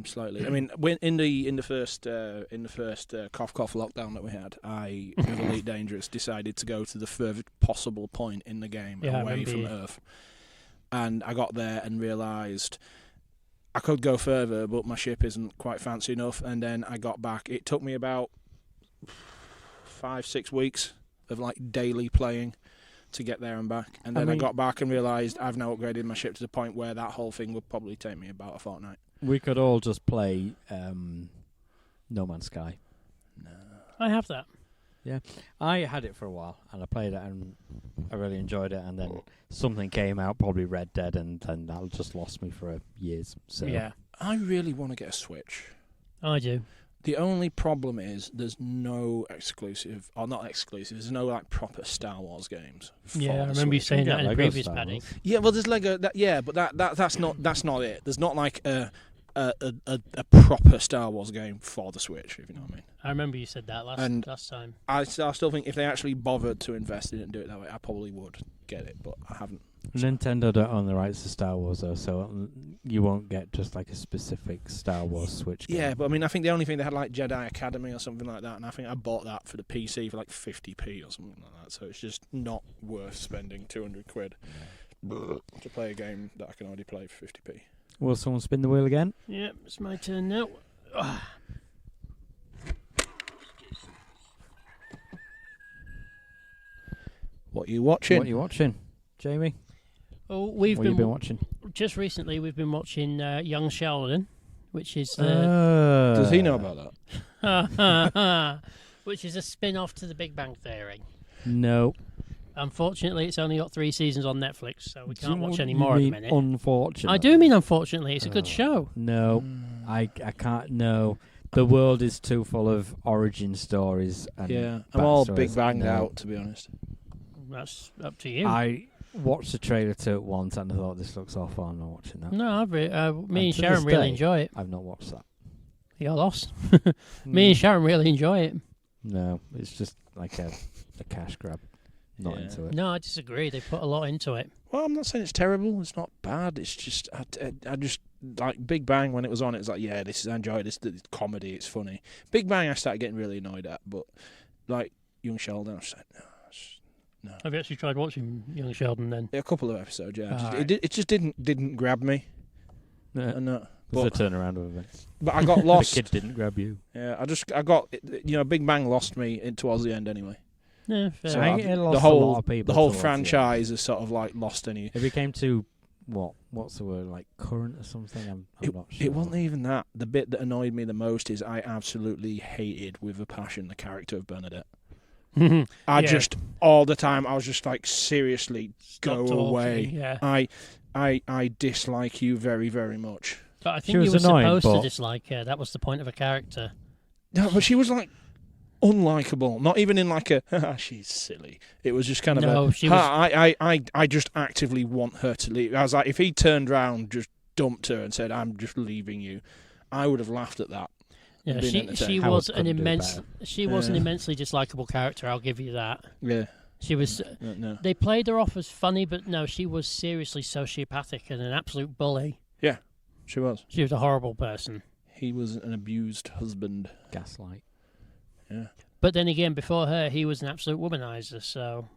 Slightly. I mean, when in the first cough lockdown that we had, I with Elite Dangerous decided to go to the furthest possible point in the game away from Earth, and I got there and realised I could go further, but my ship isn't quite fancy enough. And then I got back. It took me about 5-6 weeks of daily playing to get there and back, and then I got back and realised I've now upgraded my ship to the point where that whole thing would probably take me about a fortnight. We could all just play No Man's Sky. No. I have that. Yeah, I had it for a while, and I played it, and I really enjoyed it, and then something came out, probably Red Dead, and that just lost me for years. So Yeah, I really want to get a Switch. I do. The only problem is there's no exclusive, or not exclusive, there's no proper Star Wars games. Yeah, I remember you saying that in the previous Paddy. Yeah, well, there's Lego. But that's not it. There's not a proper Star Wars game for the Switch, if you know what I mean. I remember you said that last time. I still think if they actually bothered to invest in it and do it that way, I probably would get it, but I haven't. Nintendo don't own the rights to Star Wars, though, so you won't get just a specific Star Wars Switch game. Yeah, but I mean, I think the only thing they had Jedi Academy or something like that, and I think I bought that for the PC for 50p or something like that. So it's just not worth spending 200 quid to play a game that I can already play for 50p. Will someone spin the wheel again? Yep, it's my turn now. What are you watching? What are you watching, Jamie? Oh, What have you been watching? Just recently, we've been watching Young Sheldon, which is Does he know about that? Which is a spin-off to The Big Bang Theory. No. Unfortunately, it's only got 3 seasons on Netflix, so we can't watch any more at the minute. Unfortunately, I do mean unfortunately. It's a good show. No, I can't. No, the world is too full of origin stories. And I'm all backstories. Big Banged No. out, to be honest. That's up to you. I watched the trailer to it once and I thought this looks awful. I'm not watching that. No, me and to Sharon this really day, enjoy it. I've not watched that. You're lost. Me and Sharon really enjoy it. No, it's just like a cash grab. Not into it. No, I disagree. They put a lot into it. Well, I'm not saying it's terrible. It's not bad. It's just I just Big Bang when it was on. It was I enjoy this. It's comedy. It's funny. Big Bang I started getting really annoyed at, but Young Sheldon, I was like, no. Have you actually tried watching Young Sheldon then? A couple of episodes, yeah. Right. It just didn't grab me. There's a turnaround of events. But I got lost. The kid didn't grab you. Yeah, I got Big Bang lost me towards the end anyway. Yeah, fair. So The whole franchise is sort of lost any. It became too what's the word, current or something? I'm not sure. It wasn't even that. The bit that annoyed me the most is I absolutely hated with a passion the character of Bernadette. Just all the time I was just seriously Stop go talking, away. Yeah. I dislike you very, very much. But I think you were supposed to dislike her. That was the point of a character. No, but she was unlikable. Not even in she's silly. It was just kind of I just actively want her to leave. I was like, if he turned round, just dumped her and said, "I'm just leaving you," I would have laughed at that. Yeah, she was an immensely dislikable character. I'll give you that. Yeah, she was. No. They played her off as funny, but no, she was seriously sociopathic and an absolute bully. Yeah, she was. She was a horrible person. He was an abused husband. Gaslight. Yeah. But then again, before her, he was an absolute womanizer. So.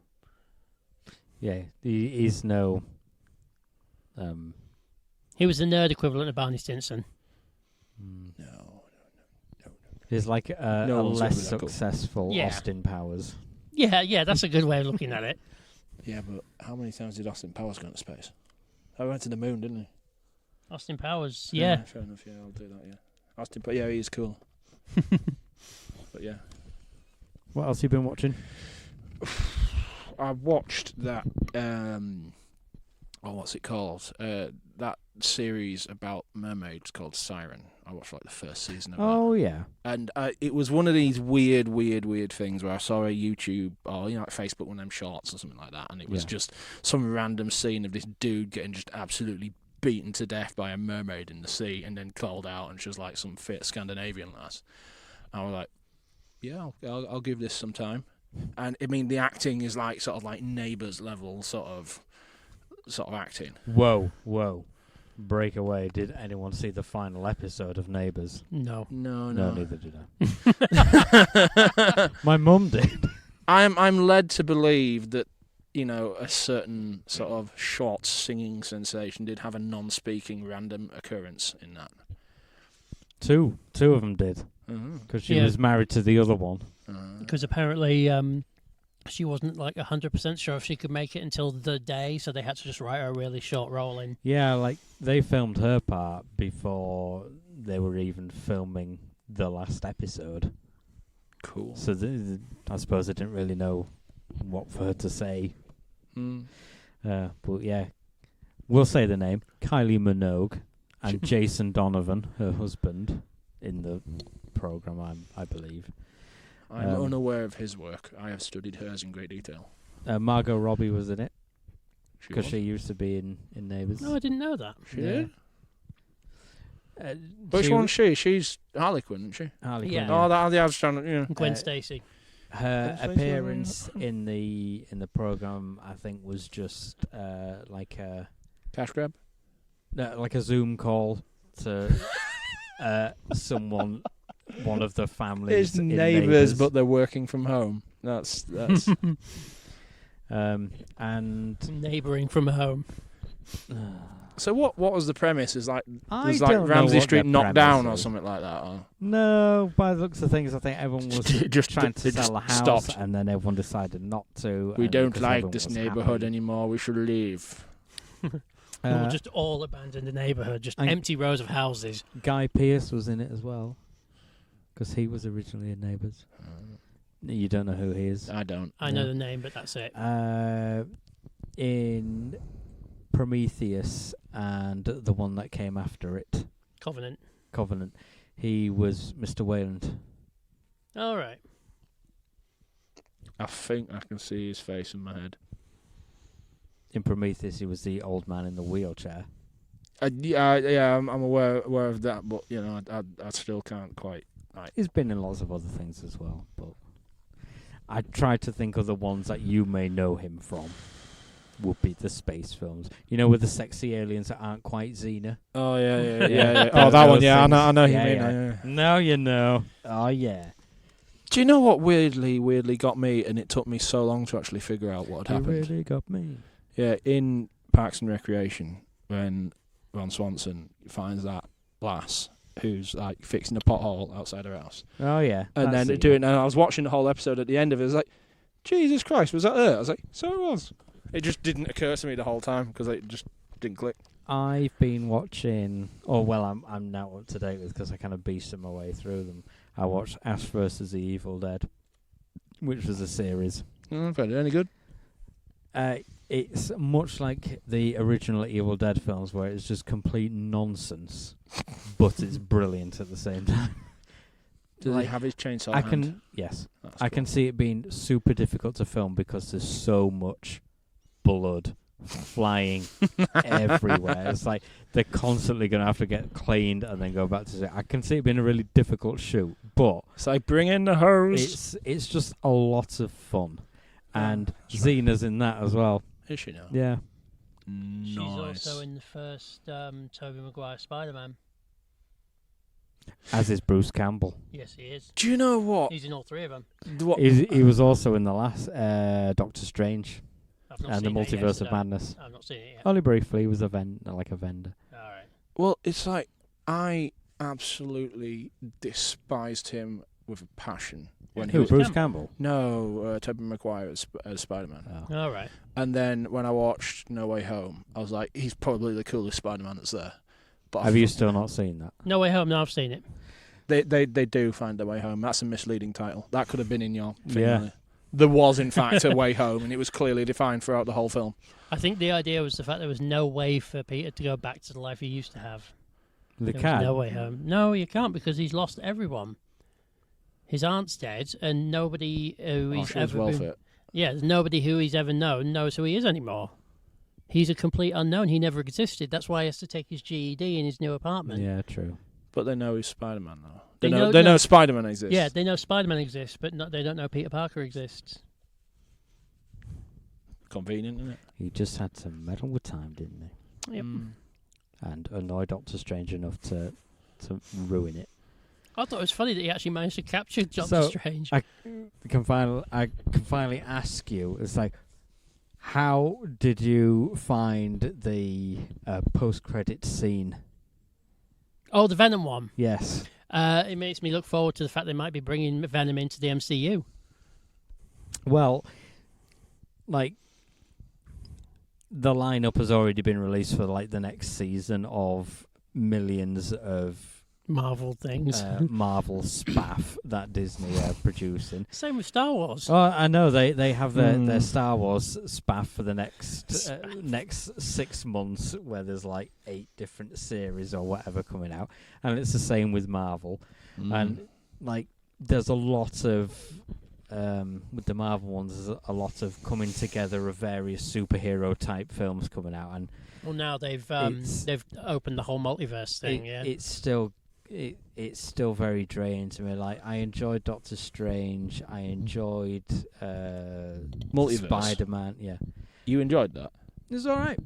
Yeah, he's no. He was the nerd equivalent of Barney Stinson. No. He's like a less successful Austin Powers. Yeah, that's a good way of looking at it. Yeah, but how many times did Austin Powers go into space? I went to the moon, didn't he? Austin Powers, yeah. Fair enough, yeah, I'll do that, yeah. Austin Powers, yeah, he's cool. But yeah. What else you been watching? I watched that. What's it called? That series about mermaids called Siren. I watched like the first season of Oh that. yeah. And it was one of these weird things where I saw a YouTube or like Facebook, one of them shorts or something like that, and it was just some random scene of this dude getting just absolutely beaten to death by a mermaid in the sea, and then called out, and she was like some fit Scandinavian lass. I was like, yeah, I'll give this some time. And I mean, the acting is like sort of like Neighbours level sort of acting. Whoa. Breakaway. Did anyone see the final episode of Neighbours? No. No, Neither did I. My mum did. I'm led to believe that, you know, a certain sort of short singing sensation did have a non-speaking random occurrence in that. Two of them did, because she was married to the other one. Because apparently she wasn't like 100% sure if she could make it until the day, so they had to just write her a really short role in. Yeah, like they filmed her part before they were even filming the last episode. Cool. So I suppose they didn't really know what for her to say. But yeah, we'll say the name: Kylie Minogue and Jason Donovan, her husband, in the program. I believe. I'm unaware of his work. I have studied hers in great detail. Margot Robbie was in it because was? she used to be in Neighbours. No, I didn't know that. She did? Which one's she? She's Harley Quinn, isn't she? Harley Yeah. Quinn. Oh, that I was trying to, you know. Gwen Stacy. Her Gwen Stacy appearance in the program, I think, was just like a Cash grab? like a Zoom call to someone, one of the families. It's in neighbours, but they're working from home. That's and Neighbouring from home. So what was the premise? Is like I was don't like know Ramsey what Street their knocked down premise or is. something like that? Or? No, by the looks of things, I think everyone was Just trying to they just sell a house, stopped. and then everyone decided not to. We and don't because like everyone this was neighbourhood happy. anymore. We should leave. We'll just all abandon the neighbourhood, just and- empty rows of houses. Guy Pearce was in it as well, because he was originally in Neighbours. You don't know who he is? I don't. I know the name, but that's it. In Prometheus and the one that came after it, Covenant. he was Mr. Wayland. All right. I think I can see his face in my head. In Prometheus, he was the old man in the wheelchair. I'm aware of that, but you know, I still can't quite. He's been in lots of other things as well, but I tried to think of the ones that you may know him from. Would be the space films, you know, with the sexy aliens that aren't quite Xena. Oh yeah. Yeah. Oh, that one. Those Yeah, things. I know. Yeah, You yeah. mean. Now you know. Oh yeah. Do you know what weirdly got me, and it took me so long to actually figure out what had You happened? really got me. Yeah, in Parks and Recreation, when Ron Swanson finds that lass who's like fixing a pothole outside her house, Oh yeah. and that's then Xena. and I was watching the whole episode. At the end of it, I was like, Jesus Christ, was that her? I was like, so it was. It just didn't occur to me the whole time because it just didn't click. I've been watching. Oh well, I'm now up to date with because I kind of beasted my way through them. I watched Ash vs. the Evil Dead, which was a series. Any good? It's much like the original Evil Dead films, where it's just complete nonsense, but it's brilliant at the same time. Does Like, he have his chainsaw? I hand? can yes, That's I cool. can see it being super difficult to film because there's so much blood flying everywhere. It's like they're constantly going to have to get cleaned and then go back to it. I can see it being a really difficult shoot, but It's like bring in the hose. it's just a lot of fun, and that's right. Xena's in that as well. Is she now? Yeah, Nice. She's also in the first Tobey Maguire Spider-Man. as is Bruce Campbell. Yes, he is. Do you know what? He's in all three of them. What? He was also in the last Doctor Strange I've not and the seen it yet, Multiverse so of Madness. I've not seen it yet. Only briefly, he was a vendor. All right. Well, it's like I absolutely despised him with a passion when he Who? was Bruce Campbell. no Tobey Maguire as Spider-Man. Oh. All right. And then when I watched No Way Home, I was like, he's probably the coolest Spider-Man that's there. But Have you still not seen that? No Way Home. No, I've seen it. They do find their way home. That's a misleading title. That could have been in your thing. Yeah. Really. There was, in fact, a way home, and it was clearly defined throughout the whole film. I think the idea was the fact there was no way for Peter to go back to the life he used to have. The There cat. was no way home. No, you can't because he's lost everyone. His aunt's dead, and nobody who he's she was ever well been. fit. Yeah, nobody who he's ever known knows who he is anymore. He's a complete unknown. He never existed. That's why he has to take his GED in his new apartment. Yeah, true. But they know he's Spider-Man, though. They They know know Spider-Man exists. Yeah, they know Spider-Man exists, but they don't know Peter Parker exists. Convenient, isn't it? He just had to meddle with time, didn't he? Yep. And annoy Doctor Strange enough to ruin it. I thought it was funny that he actually managed to capture Doctor So, Strange. I can finally ask you, it's like, how did you find the post-credit scene? Oh, the Venom one. Yes. It makes me look forward to the fact they might be bringing Venom into the MCU. Well, like, the lineup has already been released for like the next season of millions of Marvel things. Marvel spaff that Disney are producing. Same with Star Wars. Oh, I know they have their Star Wars spaff for the next 6 months, where there's like 8 different series or whatever coming out, and it's the same with Marvel. And like, there's a lot of with the Marvel ones, there's a lot of coming together of various superhero type films coming out, and Well, now they've opened the whole multiverse thing. it's still very draining to me. Like, I enjoyed Doctor Strange, I enjoyed Multiverse. Spider-Man. Yeah, You enjoyed that? it's all right.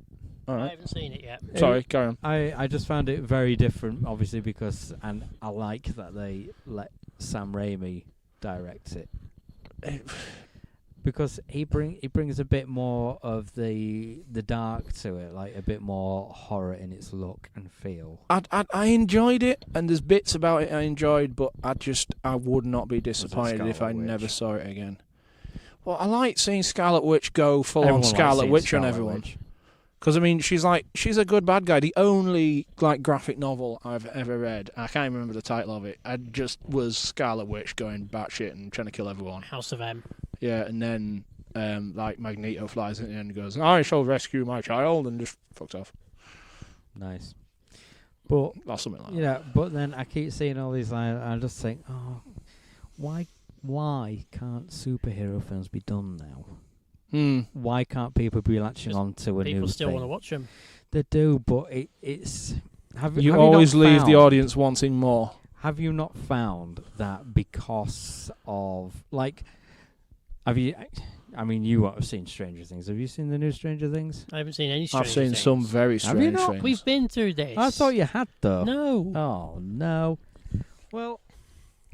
All I right. haven't seen it yet. Sorry, carry on. I just found it very different, obviously, because and I like that they let Sam Raimi direct it. Because he brings a bit more of the dark to it, like a bit more horror in its look and feel. I enjoyed it, and there's bits about it I enjoyed, but I would not be disappointed if I Scarlet Witch? never saw it again. Well, I like seeing Scarlet Witch go full Everyone on likes Scarlet seeing Witch on Scarlet everyone. Witch. Because I mean, she's a good bad guy. The only like graphic novel I've ever read, I can't even remember the title of it. I just was Scarlet Witch going batshit and trying to kill everyone. House of M. Yeah, and then like Magneto flies in and goes, "I shall rescue my child," and just fucked off. Nice. But Or something like yeah, but then I keep seeing all these lines, and I just think, oh, why can't superhero films be done now? Why can't people be latching on to a new People still thing? want to watch them. They do, but it's have You have always you not leave the found- audience wanting more. Have you not found that because of like, have you? I mean, you won't have seen Stranger Things. Have you seen the new Stranger Things? I haven't seen any. I've Stranger seen Things. some very Have you strange not? things. We've been through this. I thought you had though. No, Oh no. Well,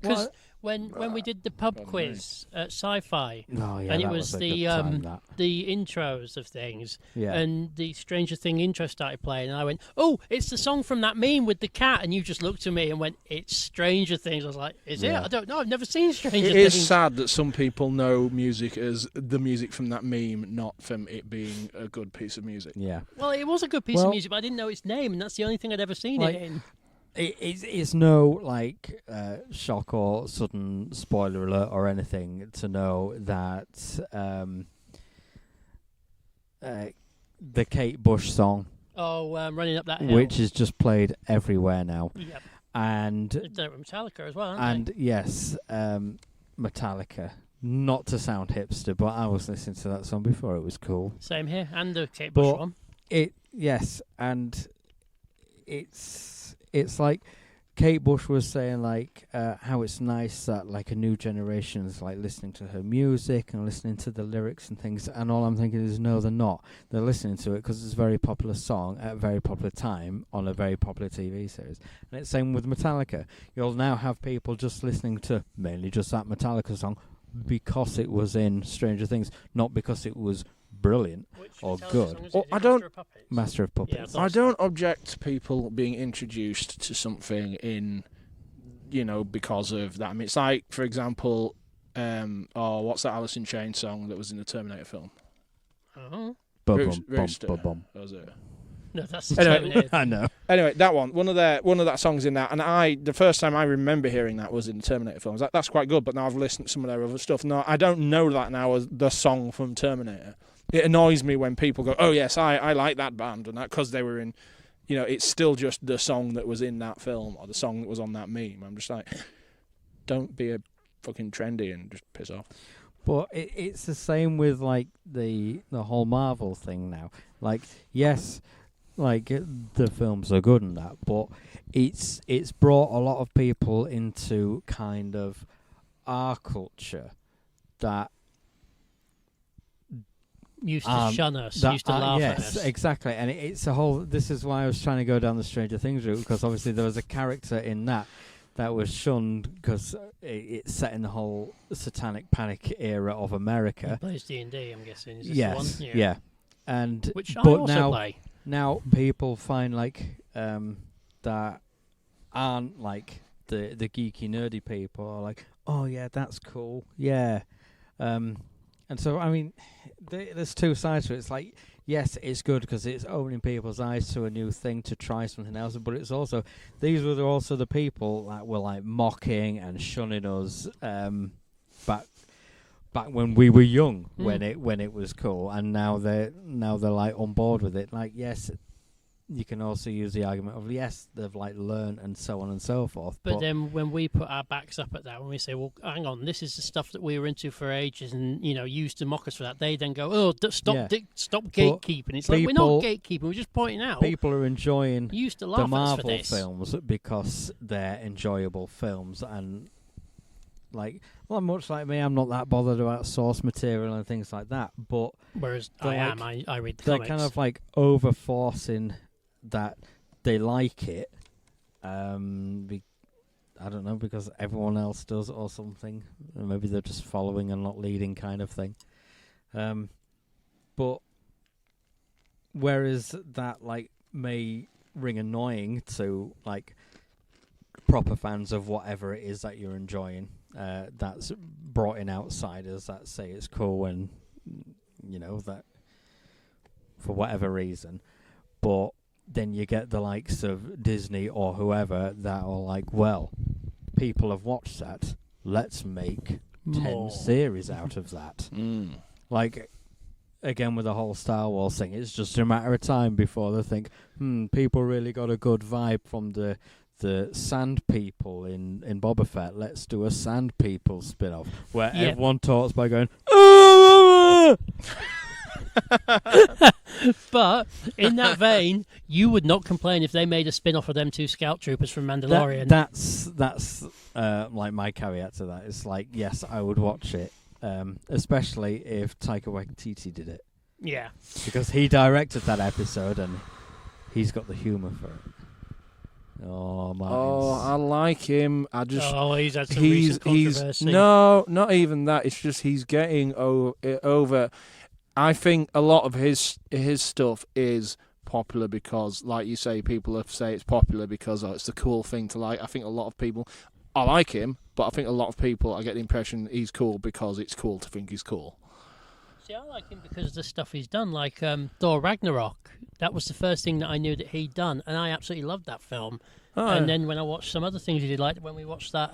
because when we did the pub Pardon quiz at Sci-Fi, oh yeah, and it that was a the good time, that. the intros of things, Yeah. and the Stranger Thing intro started playing, and I went, "Oh, it's the song from that meme with the cat," and you just looked at me and went, "It's Stranger Things." I was like, "Is it? Yeah. I don't know. I've never seen Stranger It Things." is sad that some people know music as the music from that meme, not from it being a good piece of music. Yeah. Well, it was a good piece Well- of music, but I didn't know its name, and that's the only thing I'd ever seen Like, it in. It's no like shock or sudden spoiler alert or anything to know that the Kate Bush song, Oh, running up that hill. which is just played everywhere now, Yep. and It's Metallica as well, aren't yes, Metallica. Not to sound hipster, but I was listening to that song before it was cool. they? Same here, and the Kate Bush But- one. Yes, and it's like Kate Bush was saying like how it's nice that like a new generation is like listening to her music and listening to the lyrics and things, and all I'm thinking is no, they're not. They're listening to it because it's a very popular song at a very popular time on a very popular TV series. And it's same with Metallica. You'll now have people just listening to mainly just that Metallica song because it was in Stranger Things, not because it was brilliant. Which or Metallica good. song is Oh, it? Is it I don't- Master of Puppets? Master of Puppets. Yeah, I thought I so. don't object to people being introduced to something in, because of that. I mean, it's like, for example, what's that Alice in Chains song that was in the Terminator film? Oh. Bum, Rooster. bum, bum, bum, bum. That was it. No, that's the Anyway. Terminator. I know. Anyway, that one of that songs in that, and the first time I remember hearing that was in the Terminator films. That's quite good, but now I've listened to some of their other stuff. No, I don't know that now as the song from Terminator. It annoys me when people go, "Oh yes, I like that band," and that because they were in, it's still just the song that was in that film or the song that was on that meme. I'm just like, don't be a fucking trendy and just piss off. But it's the same with like the whole Marvel thing now. Like, yes, like the films are good and that, but it's brought a lot of people into kind of our culture that used to shun us, used to laugh at us. Yes, exactly. And it's a whole. This is why I was trying to go down the Stranger Things route, because obviously there was a character in that was shunned because it's set in the whole satanic panic era of America. He plays D&D, I'm guessing. Is this Yes, the one? yeah. And which I but also play. Now people find like that aren't like the geeky nerdy people are like, oh yeah, that's cool, yeah. And so I mean, there's two sides to it. It's like, yes, it's good because it's opening people's eyes to a new thing to try something else, but it's also these were also the people that were like mocking and shunning us back when we were young, when it was cool, and now they're like on board with it. Like, yes, you can also use the argument of yes, they've like learned and so on and so forth. But then when we put our backs up at that, when we say, well, hang on, this is the stuff that we were into for ages and, used to mock us for that, they then go, oh, stop gatekeeping. It's like, we're not gatekeeping, we're just pointing out. People are enjoying used to laugh the Marvel at us for this. films because they're enjoyable films, and like, well, much like me, I'm not that bothered about source material and things like that, but whereas I read the they're comics. kind of like over-forcing that they like it. I don't know, because everyone else does or something. Or maybe they're just following and not leading, kind of thing. But whereas that like may ring annoying to like proper fans of whatever it is that you're enjoying, that's brought in outsiders that say it's cool and that for whatever reason, but then you get the likes of Disney or whoever that are like, well, people have watched that, let's make 10 series out of that. Like, again with the whole Star Wars thing, it's just a matter of time before they think, people really got a good vibe from the sand people in Boba Fett, let's do a sand people spin-off where everyone talks by going But in that vein, you would not complain if they made a spin-off of them two scout troopers from Mandalorian. That's like my caveat to that. It's like, yes, I would watch it, especially if Taika Waititi did it. Yeah, because he directed that episode and he's got the humour for it. Oh, I like him. He's had some recent controversy. No, not even that. It's just he's getting over. I think a lot of his stuff is popular because, like you say, people say it's popular because it's the cool thing to like. I think a lot of people, I like him, but I think a lot of people, I get the impression he's cool because it's cool to think he's cool. See, I like him because of the stuff he's done, like Thor Ragnarok. That was the first thing that I knew that he'd done, and I absolutely loved that film. Oh, and then when I watched some other things he did, like when we watched that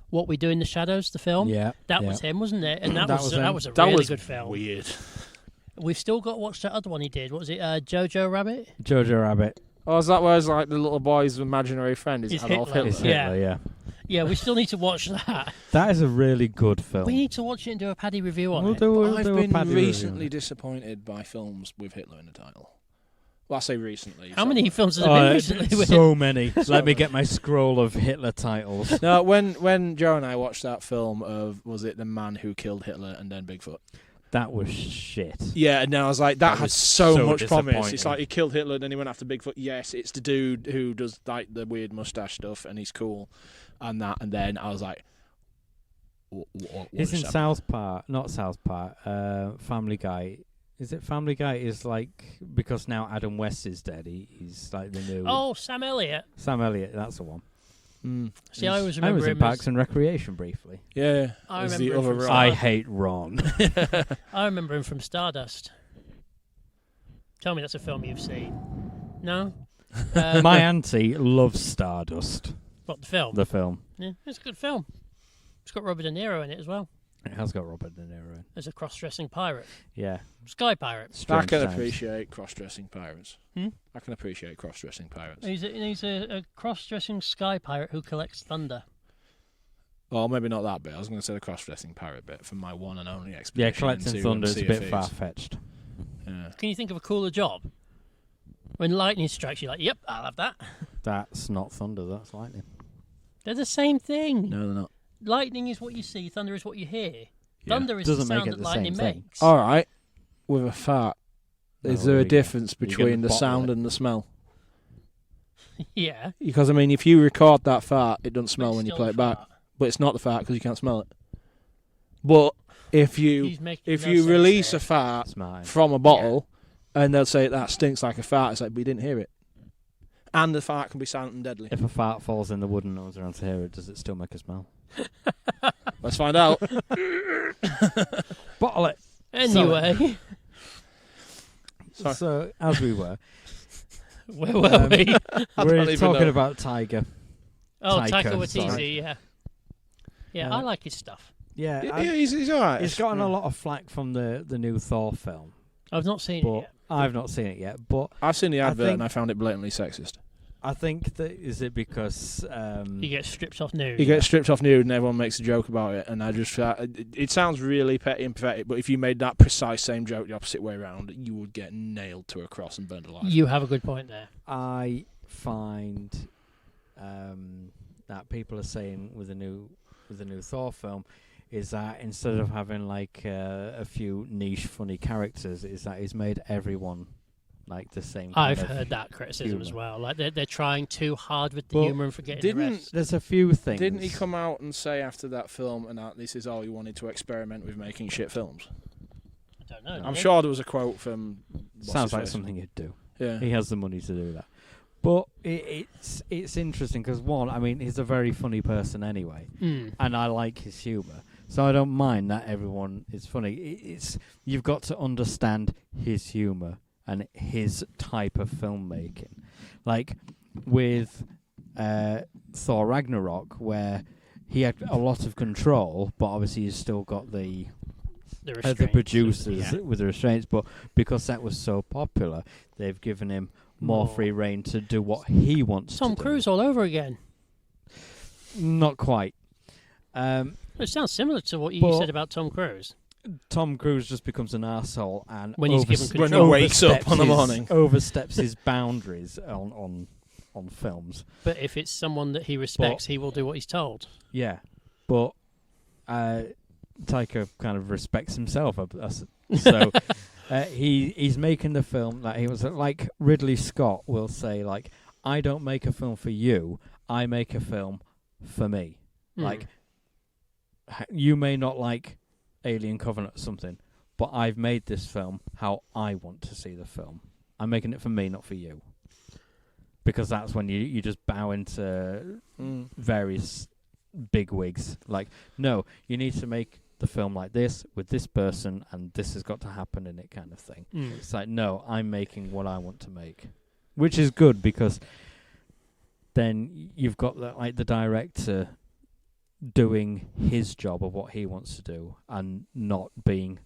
What We Do in the Shadows, the film, that was him, wasn't it? And that was a really good film. Weird. We've still got to watch that other one he did. What was it, Jojo Rabbit? Jojo Rabbit. Oh, is that where it's like the little boy's imaginary friend is Adolf Hitler? It's Hitler, yeah. Yeah, we still need to watch that. That is a really good film. We need to watch it and do a Paddy review on it. I've been recently disappointed by films with Hitler in the title. Well, I say recently. How many films have there been recently with so many. Let me get my scroll of Hitler titles. No, when Joe and I watched that film of, was it The Man Who Killed Hitler and then Bigfoot? That was shit. Yeah, and then I was like, that had so much promise. It's like he killed Hitler and then he went after Bigfoot. Yes, it's the dude who does like the weird mustache stuff and he's cool and that. And then I was like, what it's in South Park, not South Park, Family Guy. Is it Family Guy? Is like, because now Adam West is dead, he's like the new... Oh, Sam Elliott. Sam Elliott, that's the one. See, I always remember I was in him Parks and Recreation briefly. Yeah, I remember him from I hate Ron. I remember him from Stardust. Tell me that's a film you've seen. No. My auntie loves Stardust. What, the film? The film. Yeah, it's a good film. It's got Robert De Niro in it as well. It has got Robert De Niro in. As a cross-dressing pirate. Yeah. Sky pirate. I Strange can times. appreciate cross-dressing pirates. Hmm? I can appreciate cross-dressing pirates. He's a cross-dressing sky pirate who collects thunder. Well, maybe not that bit. I was going to say the cross-dressing pirate bit from my one and only Yeah, expedition. collecting into thunder is a Sea of bit Thieves. far-fetched. Yeah. Can you think of a cooler job? When lightning strikes, you're like, yep, I'll have that. That's not thunder, that's lightning. They're the same thing. No, they're not. Lightning is what you see, thunder is what you hear. Yeah. Thunder is the Doesn't make sound it that the lightning same thing. makes. All right. With a fart, is No, there there a you go. difference You're gonna between the bottle sound it. and the smell? Yeah. Because, I mean, if you record that fart, it doesn't smell But when you still play it back. fart. But it's not the fart because you can't smell it. But if you He's making if no you sense release there. a fart That's mine. from a bottle, and they'll say that stinks like a fart, it's like, but you didn't hear it. And the fart can be silent and deadly. If a fart falls in the wood and no one's around to hear it, does it still make a smell? Let's find out. Bottle it! Anyway, Sorry. So, as we were, where were we? we're even talking know. about Tiger. Oh, Taika, Taika Waititi, sorry. yeah. Yeah, Uh, I like his stuff. Yeah, Yeah, he's all right. he's gotten a lot of flack from the new Thor film, I've not seen it but yet. I've not seen it yet. But I've seen the I advert think- and I found it blatantly sexist. I think that is it because He gets stripped off nude. He gets stripped off nude and everyone makes a joke about it, and I just it sounds really petty and pathetic, but if you made that precise same joke the opposite way around, you would get nailed to a cross and burned alive. You have a good point there. I find that people are saying with the new Thor film is that instead of having like a few niche funny characters, is that he's made everyone like the same. I've kind of heard that criticism as humour. well. Like they're trying too hard with the But humour and forgetting the didn't- rest. There's a few things. Didn't he come out and say after that film and that this is all he wanted to experiment with making shit films? I don't know. I'm did he? sure there was a quote from. what's Sounds his like face? something he'd do. Yeah. He has the money to do that. But it's interesting because one, I mean, he's a very funny person anyway, Mm. and I like his humour, so I don't mind that everyone is funny. It's you've got to understand his humour and his type of filmmaking, like with Thor Ragnarok, where he had a lot of control, but obviously he's still got the restraints. producers Yeah. with the restraints. But because that was so popular, they've given him more More. free reign to do what he wants Tom to do. Cruise all over again. Not quite. It sounds similar to what you But- said about Tom Cruise. Tom Cruise just becomes an arsehole and When he's given When he control. wakes up on the morning. oversteps his boundaries on films. But if it's someone that he respects, he will do what he's told. Yeah, but Taika kind of respects himself, so he's making the film that he was like Ridley Scott will say, like, I don't make a film for you, I make a film for me. Mm. Like, you may not like Alien Covenant or something, but I've made this film how I want to see the film. I'm making it for me, not for you. Because that's when you just bow into various big wigs. Like, no, you need to make the film like this, with this person, and this has got to happen in it, kind of thing. Mm. It's like, no, I'm making what I want to make. Which is good, because then you've got the director doing his job of what he wants to do and not being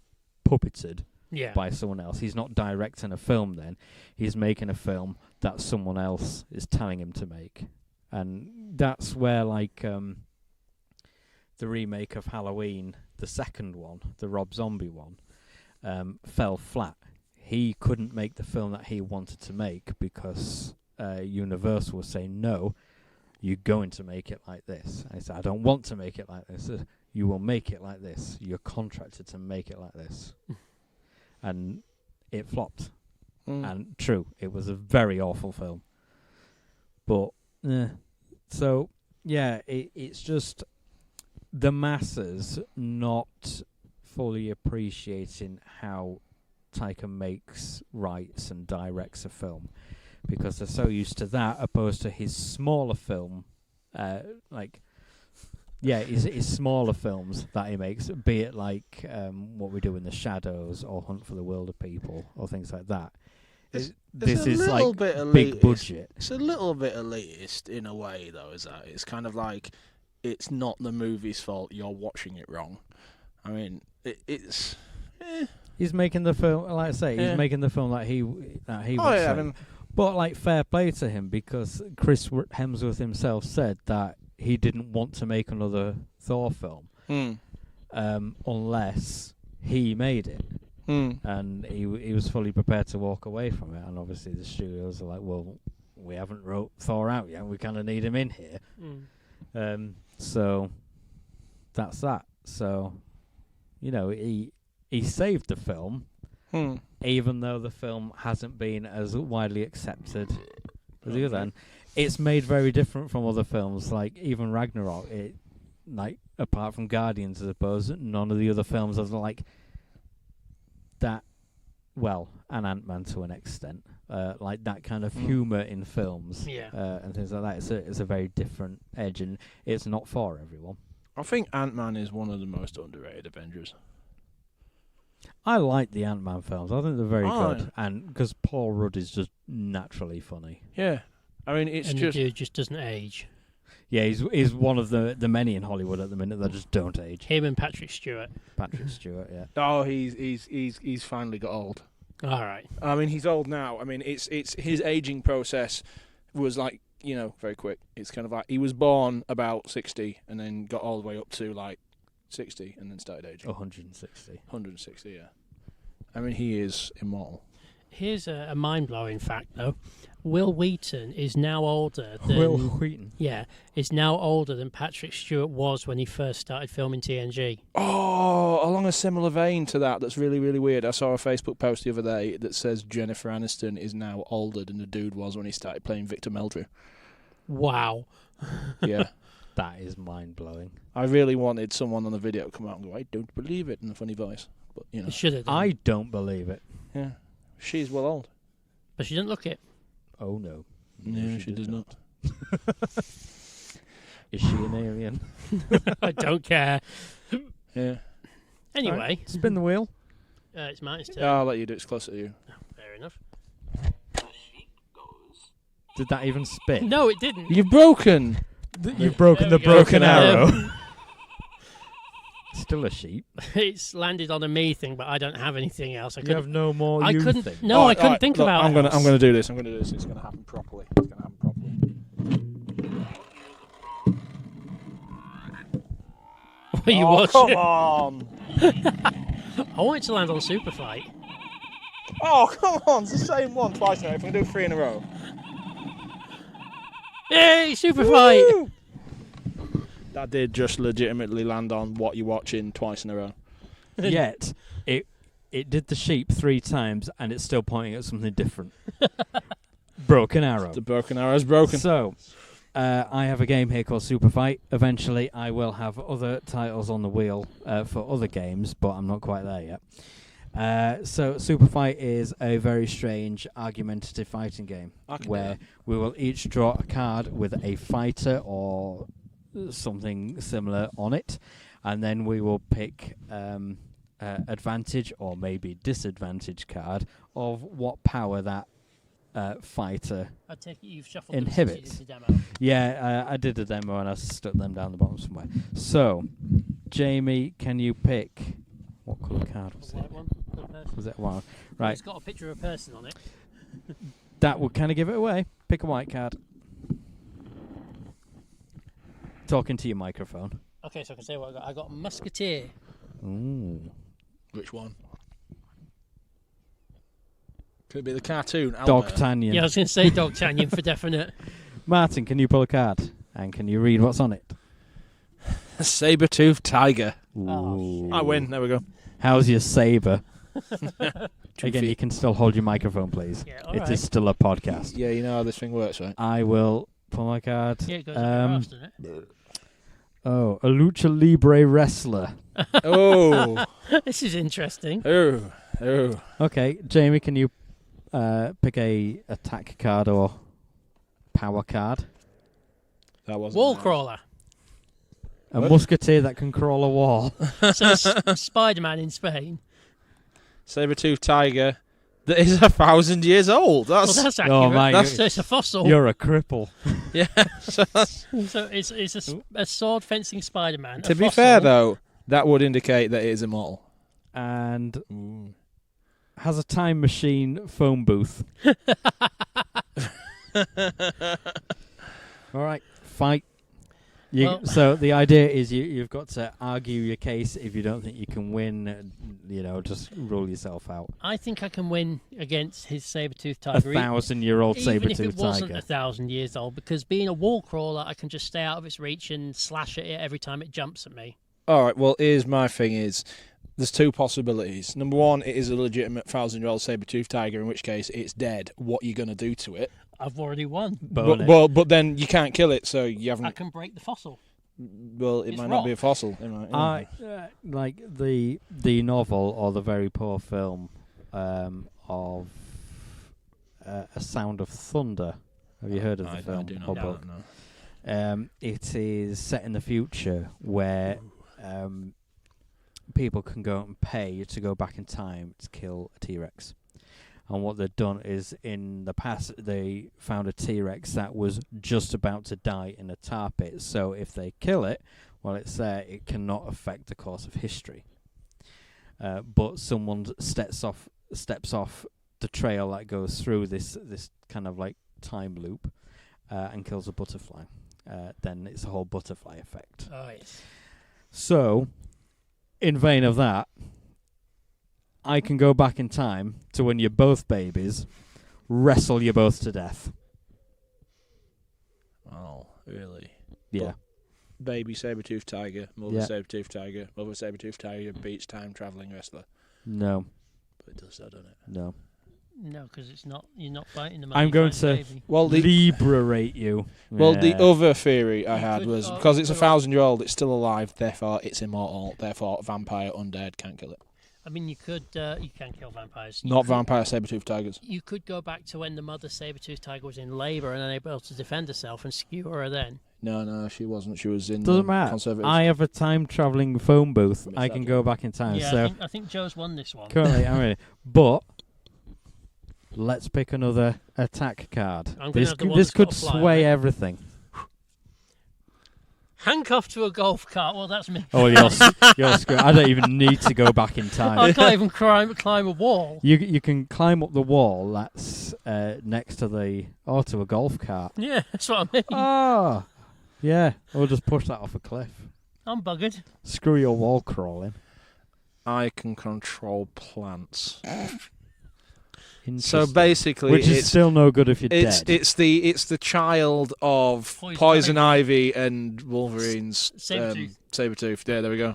puppeted Yeah. by someone else. He's not directing a film then. He's making a film that someone else is telling him to make. And that's where, like, the remake of Halloween, the second one, the Rob Zombie one, fell flat. He couldn't make the film that he wanted to make because Universal was saying, no, you're going to make it like this. And he said, I don't want to make it like this. You will make it like this. You're contracted to make it like this. And it flopped. And true, it was a very awful film. But, so, yeah, it's just the masses not fully appreciating how Taika makes, writes, and directs a film, because they're so used to that, opposed to his smaller film, his smaller films that he makes, be it like What We Do in the Shadows or Hunt for the Wilder People or things like that. this is little like bit big elitist. budget. It's a little bit elitist in a way, though, is that? It's kind of like it's not the movie's fault. You're watching it wrong. I mean, it's. He's making the film, like I say, Yeah. he's making the film that he Oh, would yeah, say. I mean, But like, fair play to him, because Chris Hemsworth himself said that he didn't want to make another Thor film unless he made it, and he was fully prepared to walk away from it. And obviously, the studios are like, "Well, we haven't wrote Thor out yet. We kind of need him in here." So that's that. So, you know, he saved the film. Even though the film hasn't been as widely accepted as the other, and it's made very different from other films. Like even Ragnarok, like apart from Guardians, I suppose, none of the other films are like that. Well, and Ant-Man to an extent, like that kind of humour in films, and things like that. It's a very different edge, and it's not for everyone. I think Ant-Man is one of the most underrated Avengers. I like the Ant-Man films. I think they're very Oh, good, and because Paul Rudd is just naturally funny. Yeah, I mean it's and just the dude just doesn't age. Yeah, he's one of the many in Hollywood at the minute that just don't age. Him and Patrick Stewart. Patrick Stewart, yeah. oh he's finally got old. All right. I mean he's old now. I mean it's his aging process was like, you know, very quick. It's kind of like he was born about 60 and then got all the way up to like 60 and then started aging. 160. 160, yeah. I mean, he is immortal. Here's a mind-blowing fact, though. Will Wheaton is now older than... Will Wheaton? Yeah, is now older than Patrick Stewart was when he first started filming TNG. Oh, along a similar vein to that, that's really, really weird. I saw a Facebook post the other day that says Jennifer Aniston is now older than the dude was when he started playing Victor Meldrew. Wow. Yeah. That is mind-blowing. I really wanted someone on the video to come out and go, I don't believe it, in a funny voice. But, you know. It should have done. I don't believe it. Yeah. She's well old. But she didn't look it. Oh, no. Yeah, she does not. Is she an alien? I don't care. Yeah. Anyway. Right, spin the wheel. It's Martin's turn. I'll let you do it. It's closer to you. Fair enough. Did that even spin? No, it didn't. You've broken! You've broken the There we go. broken arrow. Still a sheep. It's landed on a me thing, but I don't have anything else. You have no more I you couldn't. thing. No, I couldn't think look, about I'm it. gonna do this. It's gonna happen properly. What are you Oh, watching? come on! I want it to land on Superfight. Oh, come on! It's the same one twice now. If I do 3 in a row. Hey, Superfight! Woo! That did just legitimately land on what you're watching twice in a row. Yet, it did the sheep 3 times, and it's still pointing at something different. Broken arrow. The broken arrow's broken. So, I have a game here called Superfight. Eventually, I will have other titles on the wheel for other games, but I'm not quite there yet. So, Superfight is a very strange, argumentative fighting game where we will each draw a card with a fighter or something similar on it, and then we will pick advantage or maybe disadvantage card of what power that fighter I take it you've shuffled inhibits. them since you did the demo. Yeah, I did a demo and I stuck them down the bottom somewhere. So, Jamie, can you pick what colour card was The it? white one, the person. Was it one? Right, It's got a picture of a person on it. that would kind of give it away. Pick a white card. Talking to your microphone. Okay, so I can say what I got. I got Musketeer. Ooh. Which one? Could it be the cartoon? Dogtanian. Yeah, I was going to say Dogtanian for definite. Martin, can you pull a card? And can you read what's on it? A saber-toothed tiger. Ooh. I win. There we go. How's your saber? 2 Again, feet. you can still hold your microphone, please. Yeah, all It right. is still a podcast. Yeah, you know how this thing works, right? I will pull my card. Yeah, it goes up your arse, doesn't it? Oh, a lucha libre wrestler. Oh. This is interesting. Oh. Oh. Okay, Jamie, can you pick a attack card or power card? That wasn't Wall nice. crawler. A What? musketeer that can crawl a wall. So it's Spider-Man in Spain. Saber-toothed tiger that is 1,000 years old. Well, That's that's accurate. my- So it's a fossil. You're a cripple. yeah. So that's, So it's a sword fencing Spider-Man. to be fair, though, that would indicate that it is immortal. And has a time machine phone booth. All right, fight. So the idea is you've got to argue your case. If you don't think you can win, just rule yourself out. I think I can win against his saber-toothed tiger. 1,000-year-old Even if saber-toothed it wasn't tiger. 1,000 years old, because being a wall crawler, I can just stay out of its reach and slash at it every time it jumps at me. All right, well, here's my thing is, there's two possibilities. Number one, it is a legitimate 1,000-year-old saber-toothed tiger, in which case it's dead. What are you going to do to it? I've already won. But then you can't kill it, so you haven't... I can break the fossil. Well, it It's might rock. not be a fossil. It might, Like the novel or the very poor film of A Sound of Thunder. Have you heard of the film? I do not or know. book? No. It is set in the future where people can go and pay to go back in time to kill a T-Rex. And what they've done is, in the past, they found a T-Rex that was just about to die in a tar pit. So if they kill it while it's there, it cannot affect the course of history. But someone steps off the trail that goes through this kind of like time loop and kills a butterfly. Then it's a whole butterfly effect. Oh, yes. So, in vain of that, I can go back in time to when you're both babies, wrestle you both to death. Oh, really? Yeah. Baby saber-toothed tiger, mother Yeah. saber-toothed tiger, mother saber-toothed tiger beats time-travelling wrestler. No. But it does that, doesn't it? No. No, because you're not fighting the man. I'm you're going fighting to- the baby. Well, Liberate you. the Yeah. other theory I You had could- was, oh, because it's go on. 1,000-year-old, it's still alive, therefore it's immortal, therefore vampire, undead, can't kill it. I mean, you can kill vampires. Not vampire saber-toothed tigers. You could go back to when the mother saber-toothed tiger was in labour and unable to defend herself and skewer her then. No, she wasn't. She was in Doesn't matter. conservative. I have a time-travelling phone booth. Missed I that can bit. go back in time. Yeah, So I think Joe's won this one. currently, I'm ready. But let's pick another attack card. I'm gonna have the one This that's could got a fly on sway it. everything. Handcuffed to a golf cart. Well, that's me. Oh, you're screwed. I don't even need to go back in time. I can't even climb a wall. You can climb up the wall that's next to to a golf cart. Yeah, that's what I mean. Oh, yeah. We'll just push that off a cliff. I'm buggered. Screw your wall crawling. I can control plants. So Interesting. basically, Which is it's still no good if you're dead. it's the child of Poison Poison Ivy and Wolverine's Sabretooth. Sabretooth. Yeah, there we go.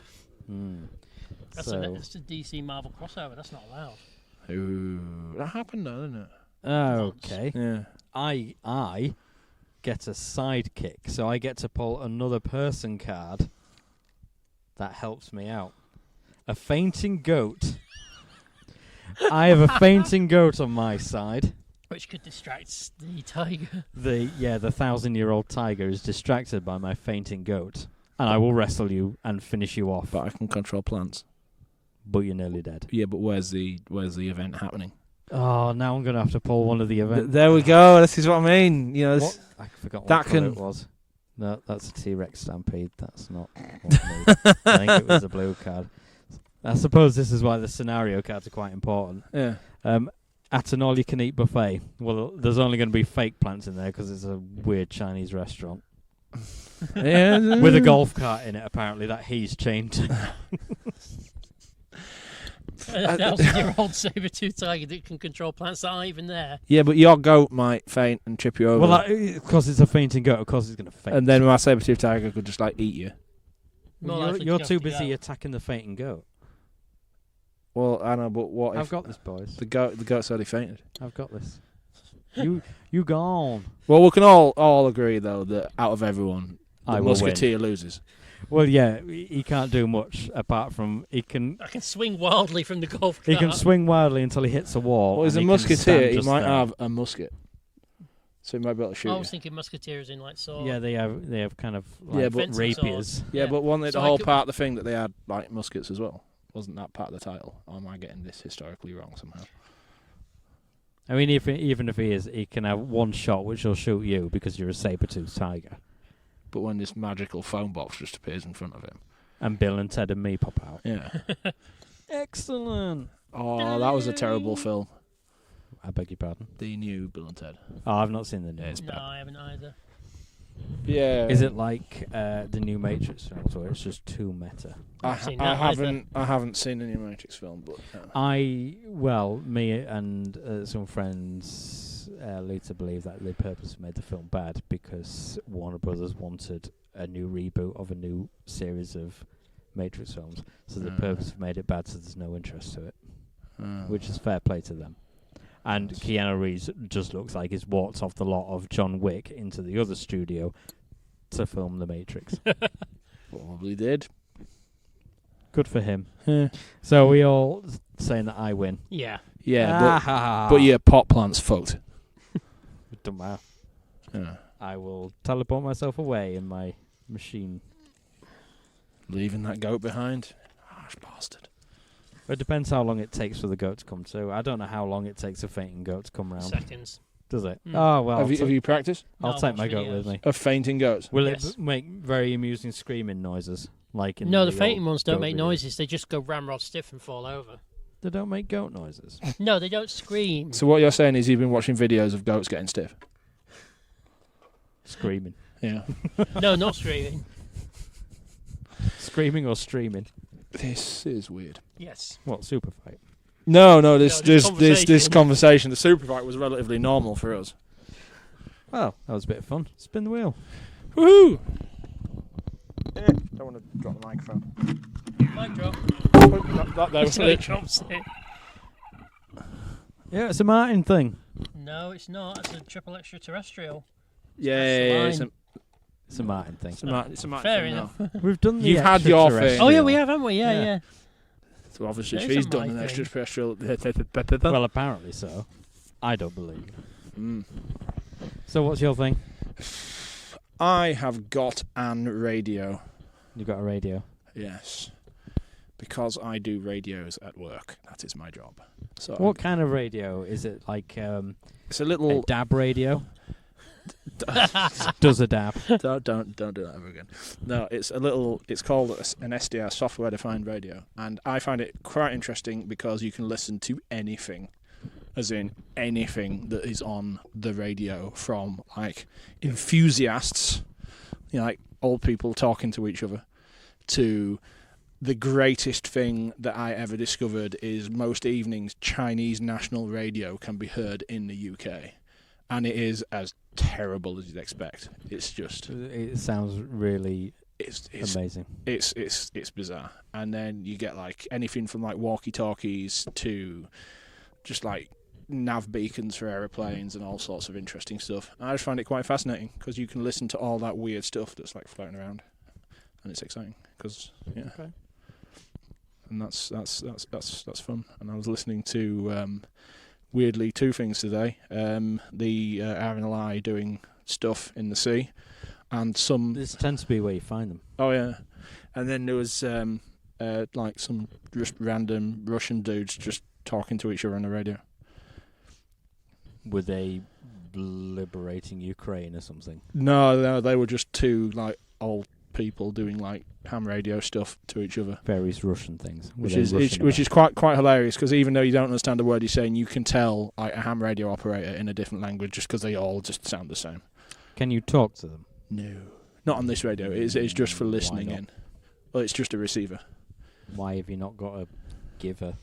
That's a DC Marvel crossover. That's not allowed. Ooh, that happened though, didn't it? Okay. Yeah. I get a sidekick, so I get to pull another person card that helps me out. A fainting goat. I have a fainting goat on my side. Which could distract the tiger. The 1,000-year-old tiger is distracted by my fainting goat, and I will wrestle you and finish you off. But I can control plants. But you're nearly dead. Yeah, but where's the event happening? Oh, now I'm gonna have to pull one of the events. There we go. This is what I mean. You know, I forgot that what colour can- it was. No, that's a T-Rex stampede. That's not what me. I think it was a blue card. I suppose this is why the scenario cards are quite important. yeah. At an all-you-can-eat buffet, well, there's only going to be fake plants in there because it's a weird Chinese restaurant. Yeah. With a golf cart in it, apparently, that he's chained to. A 1,000-year-old saber-toothed tiger that can control plants that aren't even there. Yeah, but your goat might faint and trip you over. Well, because it's a fainting goat, of course it's going to faint. and then my saber-toothed tiger could just eat you. More Well, likely you're just too to busy go. attacking the fainting goat. Well, I know, but what I've if got this, boys. the goat's already fainted? I've got this. You gone. Well, we can all agree though that out of everyone, the I will musketeer loses. Well, yeah, he can't do much apart from he can I can swing wildly from the golf cart. he can swing wildly until he hits a wall. Well, he's a and he can musketeer. stand He just might there. have a musket, so he might be able to shoot I you. was thinking musketeers in like sword. Yeah, they have kind of like Yeah, but- Fencing sword. rapiers. Yeah, but wasn't it So the I whole could- part of the thing that they had like muskets as well? Wasn't that part of the title? Or am I getting this historically wrong somehow? I mean, even if he is, he can have one shot which will shoot you because you're a saber-toothed tiger. But when this magical phone box just appears in front of him. And Bill and Ted and me pop out. Yeah. Excellent. Oh, that was a terrible film. I beg your pardon? The new Bill and Ted. Oh, I've not seen the new Yeah, it's one. No, bad. I haven't either. Yeah. Is it like the new Matrix films where it's just too meta? I've seen that either. I haven't seen the new Matrix film, but Me and some friends lead to believe that they purposely made the film bad because Warner Brothers wanted a new reboot of a new series of Matrix films, so they purposely made it bad, so there's no interest to it, which is fair play to them. And Keanu Reeves just looks like he's walked off the lot of John Wick into the other studio to film The Matrix. probably did. Good for him. So we all saying that I win. Yeah. Yeah, but your pot plant's fucked. It don't matter. Yeah. I will teleport myself away in my machine. Leaving that goat behind. Harsh bastard. It depends how long it takes for the goat to come to. I don't know how long it takes a fainting goat to come round. Seconds. Does it? Mm. Oh, well. Have you practiced? I'll No, take my watch goat videos. with me. Of fainting goats? Will Yes. it make very amusing screaming noises? Like in No, the old fainting ones don't goat make videos? noises. They just go ramrod stiff and fall over. They don't make goat noises. No, they don't scream. So what you're saying is you've been watching videos of goats getting stiff? Screaming. Yeah. No, not screaming. Screaming or streaming? This is weird. Yes. What, Superfight? No, this this conversation. conversation. The Superfight was relatively normal for us. Well, that was a bit of fun. Spin the wheel. Woohoo! Don't want to drop the microphone. Mic drop. That So he drops it. Yeah, it's a Martin thing. No, it's not. It's a triple extraterrestrial. Yeah, That's the line. It's a Martin thing. it's a Martin Fair thing enough. now. We've done the You've had your extraterrestrial. thing. Oh, yeah, we have, haven't we? Yeah, Yeah. yeah. So obviously That is she's a done my an thing. extraterrestrial. Well, apparently so. I don't believe. Mm. So what's your thing? I have got an radio. You got a radio. Yes. Because I do radios at work. That is my job. So What kind of radio? Is it like it's a a little dab radio? Does a dab. don't do that ever again. No, it's a little. It's called an SDR, software defined radio, and I find it quite interesting because you can listen to anything, as in anything that is on the radio, from like enthusiasts, like old people talking to each other, to the greatest thing that I ever discovered is most evenings Chinese national radio can be heard in the UK, and it is as terrible as you'd expect. It's just It sounds really it's amazing. it's bizarre. And then you get like anything from like walkie-talkies to just like nav beacons for aeroplanes and all sorts of interesting stuff. And I just find it quite fascinating because you can listen to all that weird stuff that's like floating around, and it's exciting because Okay. and that's fun. And I was listening to weirdly two things today: the RNLI doing stuff in the sea, and some. This tends to be where you find them. Oh yeah, and then there was like some just random Russian dudes just talking to each other on the radio. Were they liberating Ukraine or something? No, they were just two like old people doing like ham radio stuff to each other. Various Russian things. Were Which they is Russian which about? is quite hilarious because even though you don't understand the word he's saying, you can tell like a ham radio operator in a different language just because they all just sound the same. Can you talk to them? No, not on this radio. It's just for listening not? in. Well, it's just a receiver. Why have you not got a giver?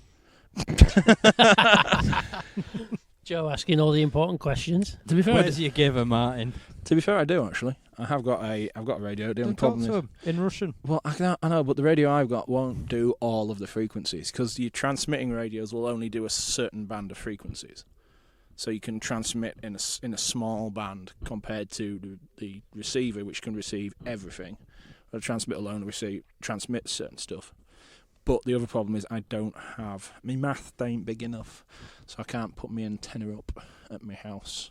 Joe asking all the important questions. To be fair, Where's your giver, Martin? I do actually. I've got a radio. The only Don't talk problem to is, him in Russian. well, I know, but the radio I've got won't do all of the frequencies because your transmitting radios will only do a certain band of frequencies. So you can transmit in a small band compared to the receiver, which can receive everything. The transmitter alone transmits certain stuff. But the other problem is I don't have my mast ain't big enough, so I can't put my antenna up at my house.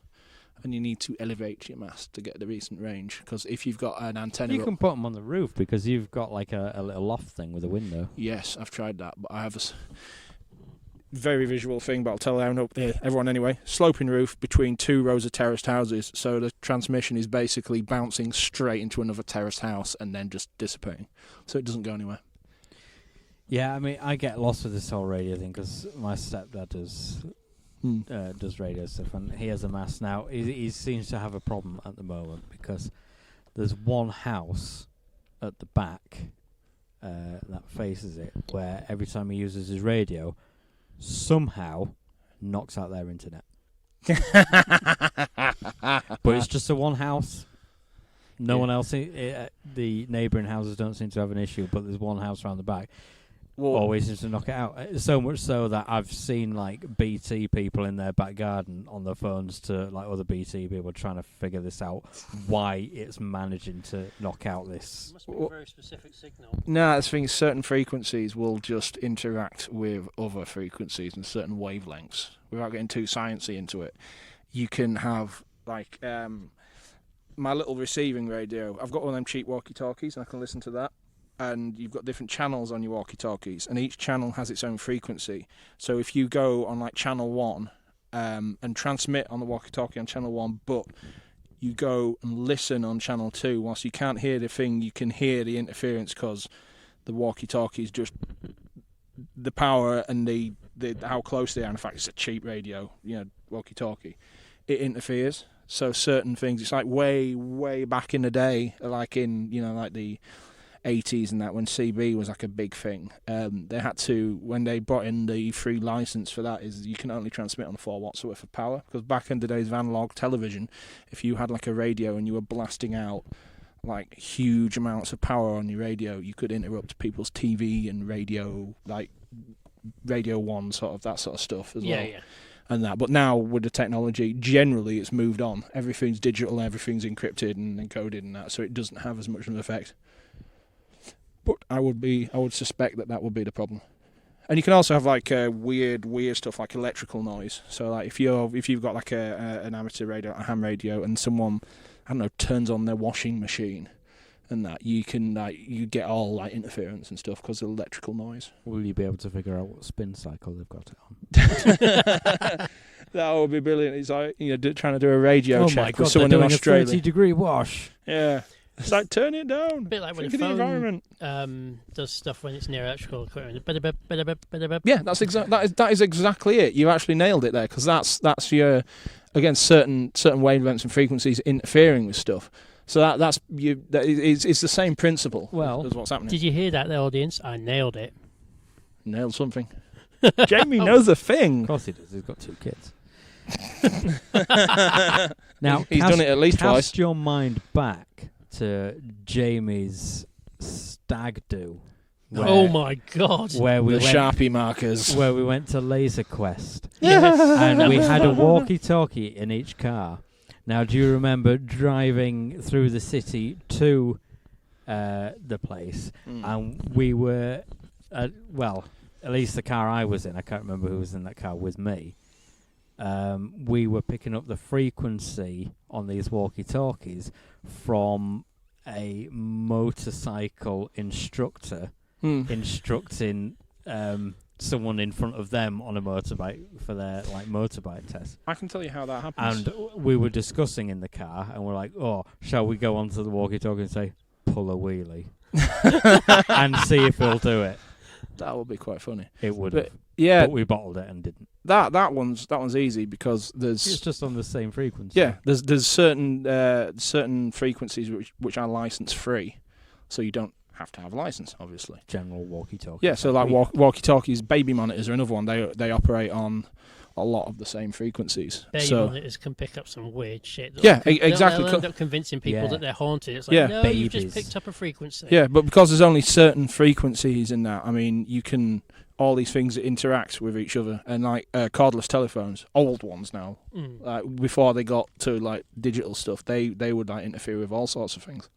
And you need to elevate your mast to get the decent range. Because if you've got an antenna You up, can put them on the roof because you've got like a little loft thing with a window. yes, I've tried that, but I have very visual thing, but I'll tell everyone anyway. Sloping roof between 2 rows of terraced houses, so the transmission is basically bouncing straight into another terraced house and then just dissipating, so it doesn't go anywhere. Yeah, I mean, I get lost with this whole radio thing because my stepdad does radio stuff, and he has a mast now. He seems to have a problem at the moment because there's one house at the back that faces it where every time he uses his radio, somehow knocks out their internet. But it's just the one house. No one else. The neighbouring houses don't seem to have an issue, but there's one house around the back. Always seems to knock it out. So much so that I've seen like BT people in their back garden on their phones to like other BT people trying to figure this out, why it's managing to knock out this. It must be a very specific signal. No, I think certain frequencies will just interact with other frequencies and certain wavelengths. Without getting too sciencey into it, you can have like my little receiving radio. I've got one of them cheap walkie-talkies, and I can listen to that. And you've got different channels on your walkie-talkies, and each channel has its own frequency. So if you go on like channel 1 and transmit on the walkie-talkie on channel 1, but you go and listen on channel 2, whilst you can't hear the thing, you can hear the interference because the walkie-talkie is just the power and the how close they are. In fact, it's a cheap radio, walkie-talkie. It interferes. So certain things, it's like way, way back in the day, like in like the 80s and that, when CB was like a big thing, they had to, when they brought in the free license for that, is you can only transmit on 4 watts worth of power, because back in the days of analog television, if you had like a radio and you were blasting out like huge amounts of power on your radio, you could interrupt people's TV and radio, like Radio 1, sort of that sort of stuff as well. Yeah. And that, but now with the technology, generally it's moved on. Everything's digital, everything's encrypted and encoded and that, so it doesn't have as much of an effect. But I would suspect that would be the problem. And you can also have like weird stuff like electrical noise. So like if you've got like an amateur radio, a ham radio, and someone, I don't know, turns on their washing machine, and that you can you get all like interference and stuff because of electrical noise. Will you be able to figure out what spin cycle they've got it on? That would be brilliant. It's like trying to do a radio check my God, with someone they're in doing Australia. a 30-degree wash. Yeah. It's like, turn it down. A bit like when Think a of the environment. phone does stuff when it's near electrical equipment. Yeah, that is exactly it. You actually nailed it there, because that's your, again, certain wavelengths and frequencies interfering with stuff. So it's the same principle. Well, as what's happening. Did you hear that, the audience? I nailed it. Nailed something. Jamie knows a thing. Of course he does. He's got 2 kids. Now he's done it at least twice. Cast your mind back to Jamie's stag do. Oh my God! Where we the went, Sharpie markers. Where we went to Laser Quest. Yes. And we had a walkie-talkie in each car. Now, do you remember driving through the city to the place? And we were, at least the car I was in. I can't remember who was in that car with me. We were picking up the frequency on these walkie-talkies from a motorcycle instructor instructing someone in front of them on a motorbike for their motorbike test. I can tell you how that happens. And we were discussing in the car, and we're like, "Oh, shall we go onto the walkie-talkie and say pull a wheelie and see if he'll do it?" That would be quite funny. It would have. Yeah, but we bottled it and didn't. That one's easy because It's just on the same frequency. Yeah, there's certain frequencies which are license free, so you don't have to have a license, obviously. General walkie-talkie. Yeah, so like walkie-talkies, baby monitors are another one. They operate on a lot of the same frequencies. Baby so monitors can pick up some weird shit. Yeah, exactly. They'll end up convincing people that they're haunted. It's like, Yeah. no, Babies. you've just picked up a frequency. Yeah, but because there's only certain frequencies in that, I mean, you can all these things that interact with each other, and like cordless telephones, old ones now, before they got to like digital stuff, they would like interfere with all sorts of things.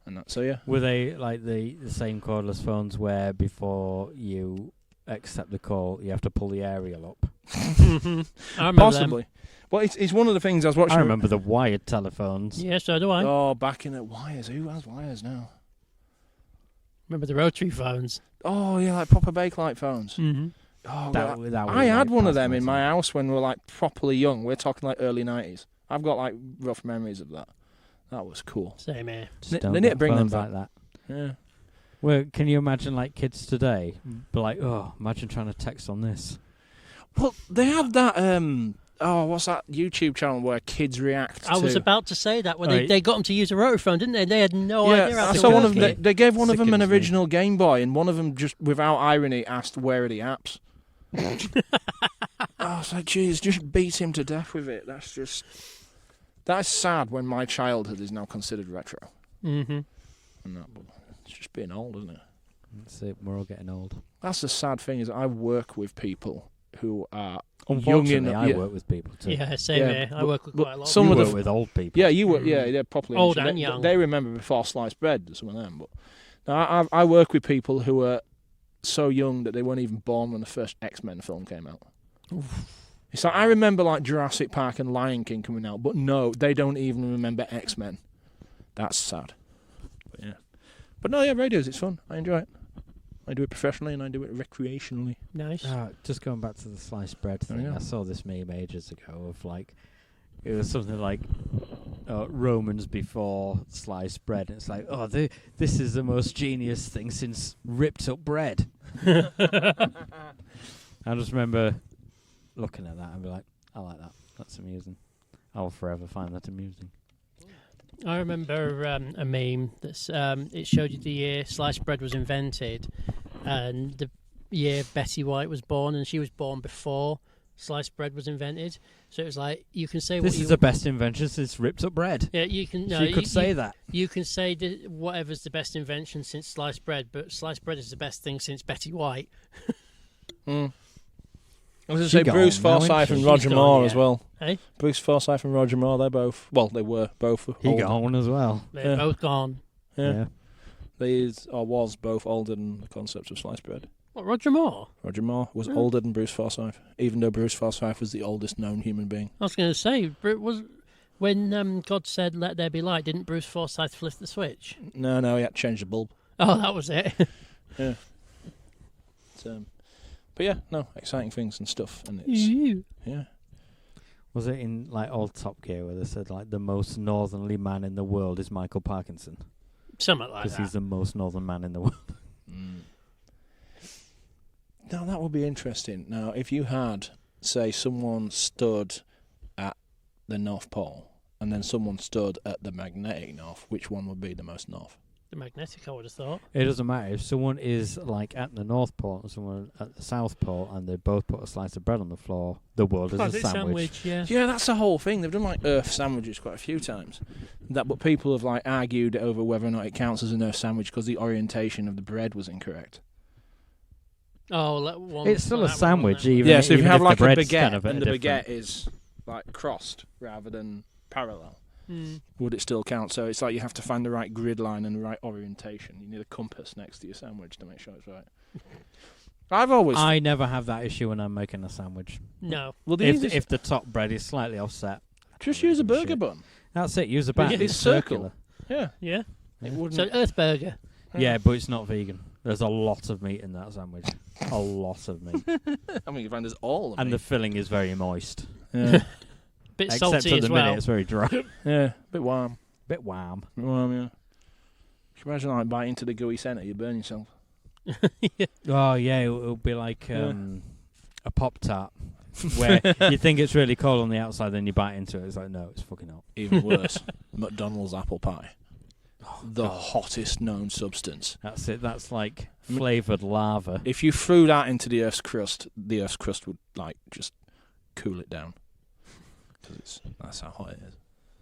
And that, so yeah. Were they like the same cordless phones where before you accept the call, you have to pull the aerial up? I remember Possibly. them. Well, it's one of the things I was watching. I remember the wired telephones. Yeah, so do I. Oh, back in at wires. Who has wires now? Remember the rotary phones? Oh, yeah, like proper Bakelite phones. Mm-hmm. Oh, That God. was, I had like, one of past them in my time. house when we were like properly young. We're talking like early 90s. I've got like rough memories of that. That was cool. Same here. Just They don't need to get bring them phones back. like that. Yeah. Well, can you imagine like kids today? Be like, oh, imagine trying to text on this. Well, they have that. What's that YouTube channel where kids react to? I was about to say that when Right. they got them to use a rotary phone, didn't they? They had no idea how I to saw work one of them. it. They gave one of them an Sickens me. original Game Boy, and one of them just, without irony, asked, "Where are the apps?" I was like, "Geez, just beat him to death with it." That's sad when my childhood is now considered retro. Mm-hmm. And that, it's just being old, isn't it? That's it. We're all getting old. That's the sad thing is I work with people who are Unfortunately, young I enough. work with people too. Yeah, same Yeah, here. I but- work with but quite a lot. some you of the work with old people. Yeah, you were. Yeah, they're properly Old ancient. and young. They remember before sliced bread. Some of them, but no, I work with people who are so young that they weren't even born when the first X-Men film came out. It's like I remember like Jurassic Park and Lion King coming out, but no, they don't even remember X-Men. That's sad. But yeah, but no, yeah, radios. It's fun. I enjoy it. I do it professionally and I do it recreationally. Nice. Just going back to the sliced bread Oh, thing, yeah. I saw this meme ages ago of like, it was something like Romans before sliced bread. And it's like, oh, this is the most genius thing since ripped up bread. I just remember looking at that and be like, I like that. That's amusing. I will forever find that amusing. I remember a meme that's it showed you the year sliced bread was invented, and the year Betty White was born, and she was born before sliced bread was invented. So it was like you can say This what is the best invention since ripped up bread. yeah you can no, So you could say that. You can say whatever's the best invention since sliced bread, but sliced bread is the best thing since Betty White. Mm. I was going to She say got Bruce on now, ain't Forsyth she? and She's Roger gone, Moore yeah. as well. Hey, Bruce Forsyth and Roger Moore, they were both He older. got on as well. they're Yeah. both gone. Yeah. They was both older than the concept of sliced bread. What, Roger Moore? Roger Moore was Mm. older than Bruce Forsyth, even though Bruce Forsyth was the oldest known human being. I was going to say was when God said "Let there be light," didn't Bruce Forsyth flip the switch? No, he had to change the bulb. Oh, that was it. Yeah. But yeah, no, exciting things and stuff, and it's yeah. Was it in like old Top Gear where they said like the most northerly man in the world is Michael Parkinson? Something like Because that. he's the most northern man in the world. Now that would be interesting. Now, if you had, say, someone stood at the North Pole and then someone stood at the magnetic north, which one would be the most north? The magnetic, I would have thought. It doesn't matter if someone is like at the North Pole and someone at the South Pole and they both put a slice of bread on the floor. The world is a Classic sandwich. yeah. Yeah, that's the whole thing. They've done like Earth sandwiches quite a few times. But people have like argued over whether or not it counts as an Earth sandwich because the orientation of the bread was incorrect. Oh, one. It's still a that one, sandwich, that one. even Yeah, so if you even have the like a bread's baguette kind of and the different. baguette is like crossed rather than parallel, Mm. would it still count? So it's like you have to find the right grid line and the right orientation. You need a compass next to your sandwich to make sure it's right. I've always I never have that issue when I'm making a sandwich. No. well, If the top bread is slightly offset, just use a give a burger shit. bun. that's it. Use a bat. It's circle. circular. Yeah, Yeah. it wouldn't. So Earth Burger. Yeah, but it's not vegan. There's a lot of meat in that sandwich. A lot of meat. I mean, you find there's all of And the it. filling is very moist. Yeah, Bit Except salty at as the well. minute it's very dry. yeah, bit warm. Bit warm. Bit warm, yeah. Can you imagine like biting into the gooey centre, you burn yourself. Oh yeah, it'll be like Yeah. a Pop-Tart. Where you think it's really cold on the outside, then you bite into it. It's like, no, it's fucking hot. Even worse, McDonald's apple pie. The God. hottest known substance. That's it. That's like flavoured lava. If you threw that into the Earth's crust would like just cool it down. Because that's how hot it is.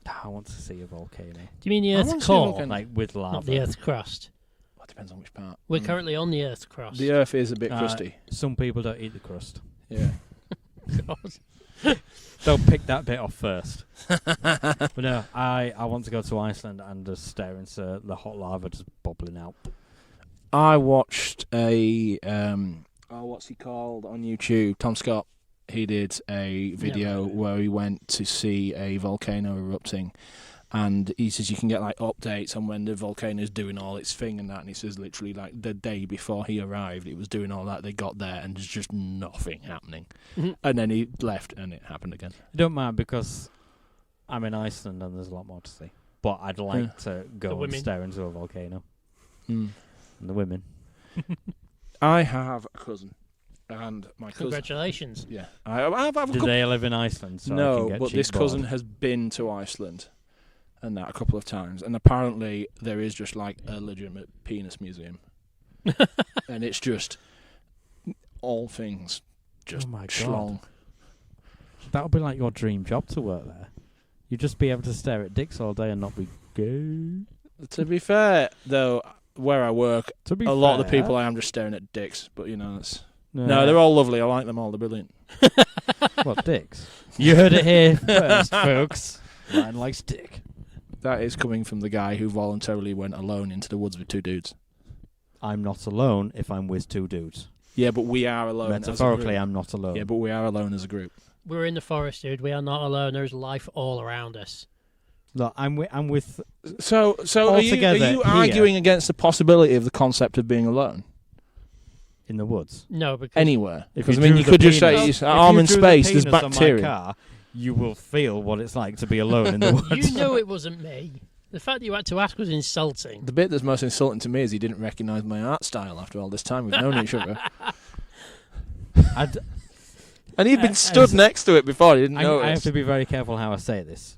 I want to see a volcano. Do you mean the I Earth's want to see a core? volcano. Like with lava. Not the Earth's crust. Well, it depends on which part. We're currently on the Earth's crust. The Earth is a bit Uh, crusty. Some people don't eat the crust. Yeah. They'll pick that bit off first. But no, I want to go to Iceland and just stare into the hot lava just bubbling out. I watched a what's he called on YouTube? Tom Scott. He did a video where he went to see a volcano erupting, And he says you can get like updates on when the volcano is doing all its thing and that. And he says literally like the day before he arrived, it was doing all that. They got there and there's just nothing happening. And then he left and it happened again. I don't mind because I'm in Iceland and there's a lot more to see. But I'd like to go and stare into a volcano. And the women. I have a cousin. And my cousin. Congratulations. Yeah. I have a Do they live in Iceland? So I no, can get but cheap this cousin board? has been to Iceland and that a couple of times. And apparently there is just like a legitimate penis museum. And it's just all things just schlong. That would be like your dream job to work there. You'd just be able to stare at dicks all day and not be gay. To be fair, though, where I work, a lot of the people I am just staring at dicks. But, you know, it's... No, they're all lovely. I like them all. They're brilliant. What, dicks? You heard it here first, folks. Ryan likes dick. That is coming from the guy who voluntarily went alone into the woods with two dudes. I'm not alone if I'm with two dudes. Yeah, but we are alone. Metaphorically, I'm not alone. Yeah, but we are alone as a group. We're in the forest, dude. We are not alone. There's life all around us. No, I'm with. So are you arguing against the possibility of the concept of being alone? In the woods? No, because... Anywhere. If because, I mean, you could just say, arm in space, there's bacteria. Car, you will feel what it's like to be alone in the woods. You know it wasn't me. The fact that you had to ask was insulting. The bit that's most insulting to me is he didn't recognise my art style after all this time we've known each other. And he'd been stood next to it before, he didn't know it. I have to be very careful how I say this,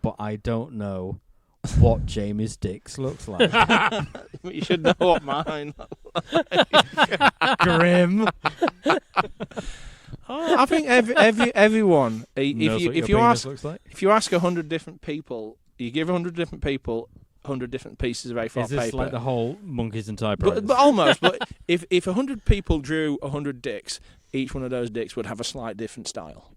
but I don't know what Jamie's dicks looks like. You should know what mine Grim. I think everyone, if you ask 100 different people, you give 100 different people 100 different pieces of A4 paper. Is this like the whole monkeys and typewriters? But almost. But if 100 people drew 100 dicks, each one of those dicks would have a slight different style.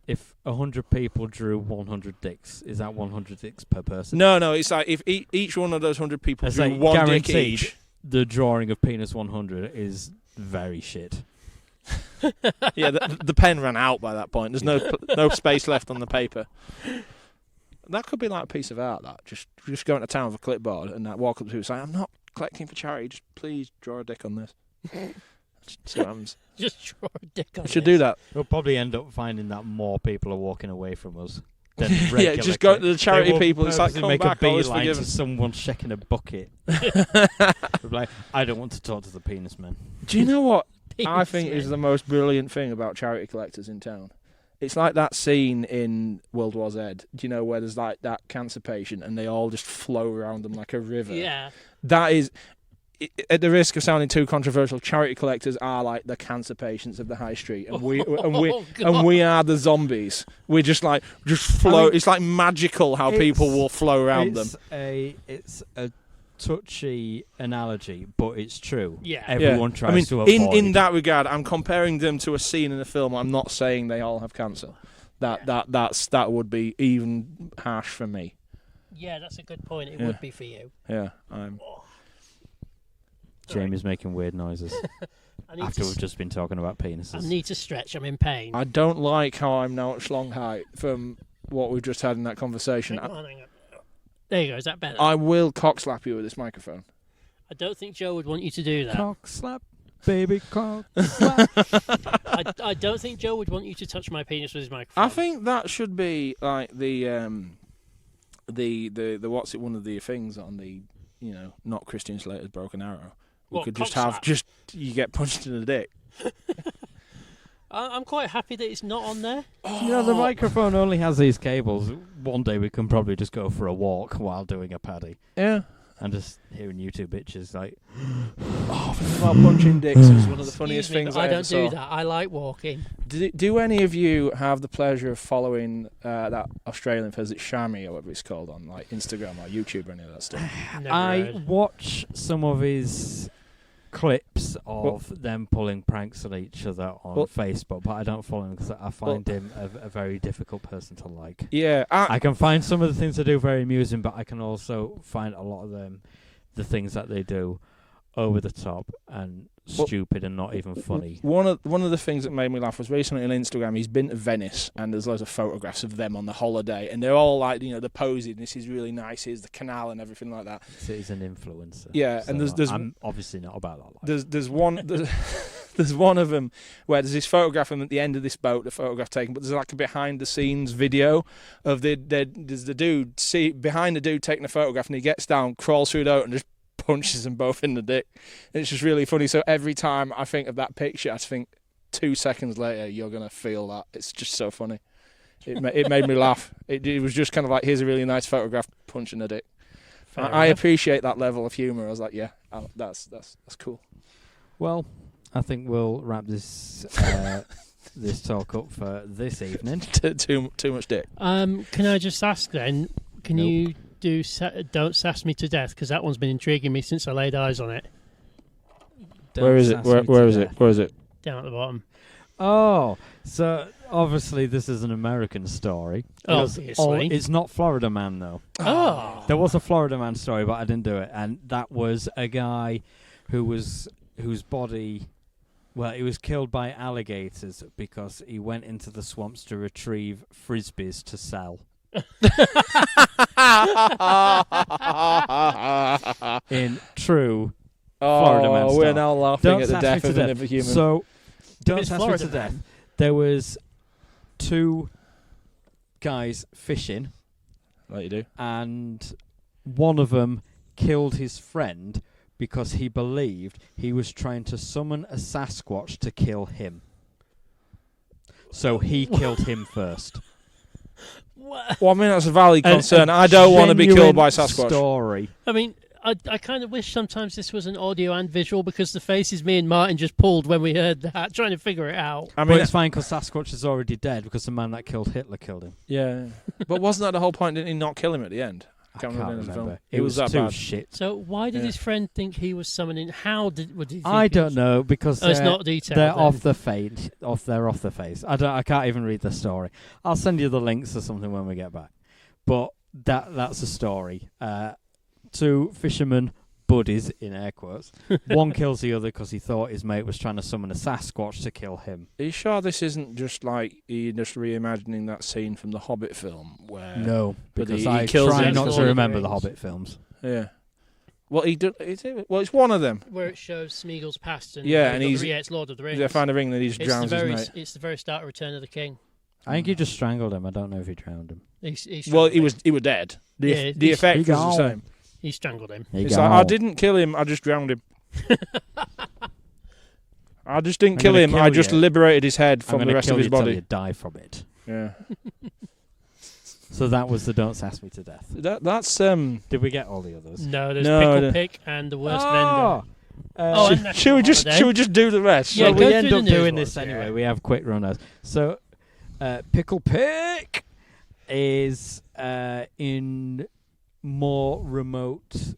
If 100 people drew 100 dicks, is that 100 dicks per person? No. It's like if each one of those 100 people drew like one dick each. The drawing of penis 100 is very shit. Yeah, the pen ran out by that point. There's no space left on the paper. That could be like a piece of art. That just go into town with a clipboard and walk up to people and say, "I'm not collecting for charity. Just please draw a dick on this." See what happens. Just draw a dick on I should this. do that. We'll probably end up finding that more people are walking away from us. Than Yeah, just go to the charity people. It's like, come make back, a always beeline forgiven. to someone checking a bucket. Like, I don't want to talk to the penis men. Do you know what I Penis think is men. the most brilliant thing about charity collectors in town? It's like that scene in World War Z, do you know, where there's like that cancer patient and they all just flow around them like a river. Yeah. That is, at the risk of sounding too controversial, charity collectors are like the cancer patients of the high street, and we are the zombies. We're just flow. I mean, it's like magical how people will flow around them. It's a touchy analogy, but it's true. Yeah. Everyone tries to avoid. In that regard, I'm comparing them to a scene in a film. I'm not saying they all have cancer. That would be even harsh for me. Yeah, that's a good point. It would be for you. Yeah, Jamie's making weird noises after we've just been talking about penises. I need to stretch. I'm in pain. I don't like how I'm now at schlong height from what we've just had in that conversation. Hang on. There you go. Is that better? I will cock slap you with this microphone. I don't think Joe would want you to do that. Cock slap, baby, cock slap. I don't think Joe would want you to touch my penis with his microphone. I think that should be like the what's it? One of the things on the not Christian Slater's Broken Arrow. We could just have you get punched in the dick. I'm quite happy that it's not on there. The microphone only has these cables. One day we can probably just go for a walk while doing a paddy. Yeah. And just hearing you two bitches like... thinking about punching dicks is one of the funniest things I ever saw. I don't do that. I like walking. Do any of you have the pleasure of following that Australian film, is it Shami or whatever it's called, on like Instagram or YouTube or any of that stuff? I watch some of his clips of them pulling pranks on each other on Facebook, but I don't follow him because I find him a very difficult person to like. Yeah, I can find some of the things they do very amusing, but I can also find a lot of the things that they do over the top and stupid and not even funny. One of the things that made me laugh was recently on Instagram. He's been to Venice, and there's loads of photographs of them on the holiday, and they're all like, you know, they're posing. This is really nice. Here's the canal and everything like that. So he's an influencer. Yeah, so and there's I'm obviously not about that life. there's one there's one of them where there's this photograph of him at the end of this boat, the photograph taken, but there's like a behind the scenes video of there's the dude behind the dude taking a photograph, and he gets down, crawls through the boat, and just punches them both in the dick. And it's just really funny. So every time I think of that picture, I think 2 seconds later you're gonna feel that. It's just so funny. It made me laugh. It was just kind of like, here's a really nice photograph, punching the dick. I appreciate that level of humour. I was like, yeah, that's cool. Well, I think we'll wrap this this talk up for this evening. Too much dick. Can I just ask then? Can Nope. you do Don't Sass Me to Death? Because that one's been intriguing me since I laid eyes on it. Where is it? Where is it? Where is it? Down at the bottom. Oh, so obviously this is an American story. Obviously. It's not Florida Man though. Oh. There was a Florida Man story, but I didn't do it, and that was a guy whose body. Well, he was killed by alligators because he went into the swamps to retrieve frisbees to sell. In true Florida Man we're style. now laughing Don't at the sass death me of to another human. So, don't It's sass me Florida to death. Man. There was 2 guys fishing, like you do. and one of them killed his friend because he believed he was trying to summon a Sasquatch to kill him. So he killed him first. Well, I mean, that's a valid concern. I don't want to be killed by Sasquatch. Story. I mean, I kind of wish sometimes this was an audio and visual, because the faces me and Martin just pulled when we heard that, trying to figure it out. I But mean, it's fine because Sasquatch is already dead because the man that killed Hitler killed him. yeah. But wasn't that the whole point? Didn't he not kill him at the end? I can't remember. It was that too bad. shit. So why did Yeah. his friend think he was summoning? How did he think I he don't was- know because Oh, it's not detailed. they're then. off the face. They're off the face. I can't even read the story. I'll send you the links or something when we get back. But that's a story. 2 fishermen buddies in air quotes. One kills the other because he thought his mate was trying to summon a Sasquatch to kill him. Are you sure this isn't just like you're just reimagining that scene from the Hobbit film where? No, but because he I kills try him not because to he- remember the Hobbit films. Yeah. Well, it's one of them. Where it shows Smeagol's past and Yeah, and he's- it's Lord of the Rings. They find a ring that he just It's the drowns his very mate. it's the very start of Return of the King. I think he just strangled him. I don't know if he drowned him. He Well, he was dead. Yeah, The effect he was the gone. same. He strangled him. He It's gone. like, I didn't kill him. I just drowned him. I just didn't I'm kill gonna him. kill I just you. liberated his head I'm from the gonna rest kill of his you till body. you die from it. Yeah. So that was the Don't Sass Me to Death. That's Did we get all the others? No, there's No, Pickle no. Pick and the worst Oh! Oh, should, and should we just holiday. should we just do the rest? Yeah, So go we end through up the news doing ones, this anyway. yeah. We have quick runners. So, Pickle Pick is in more remote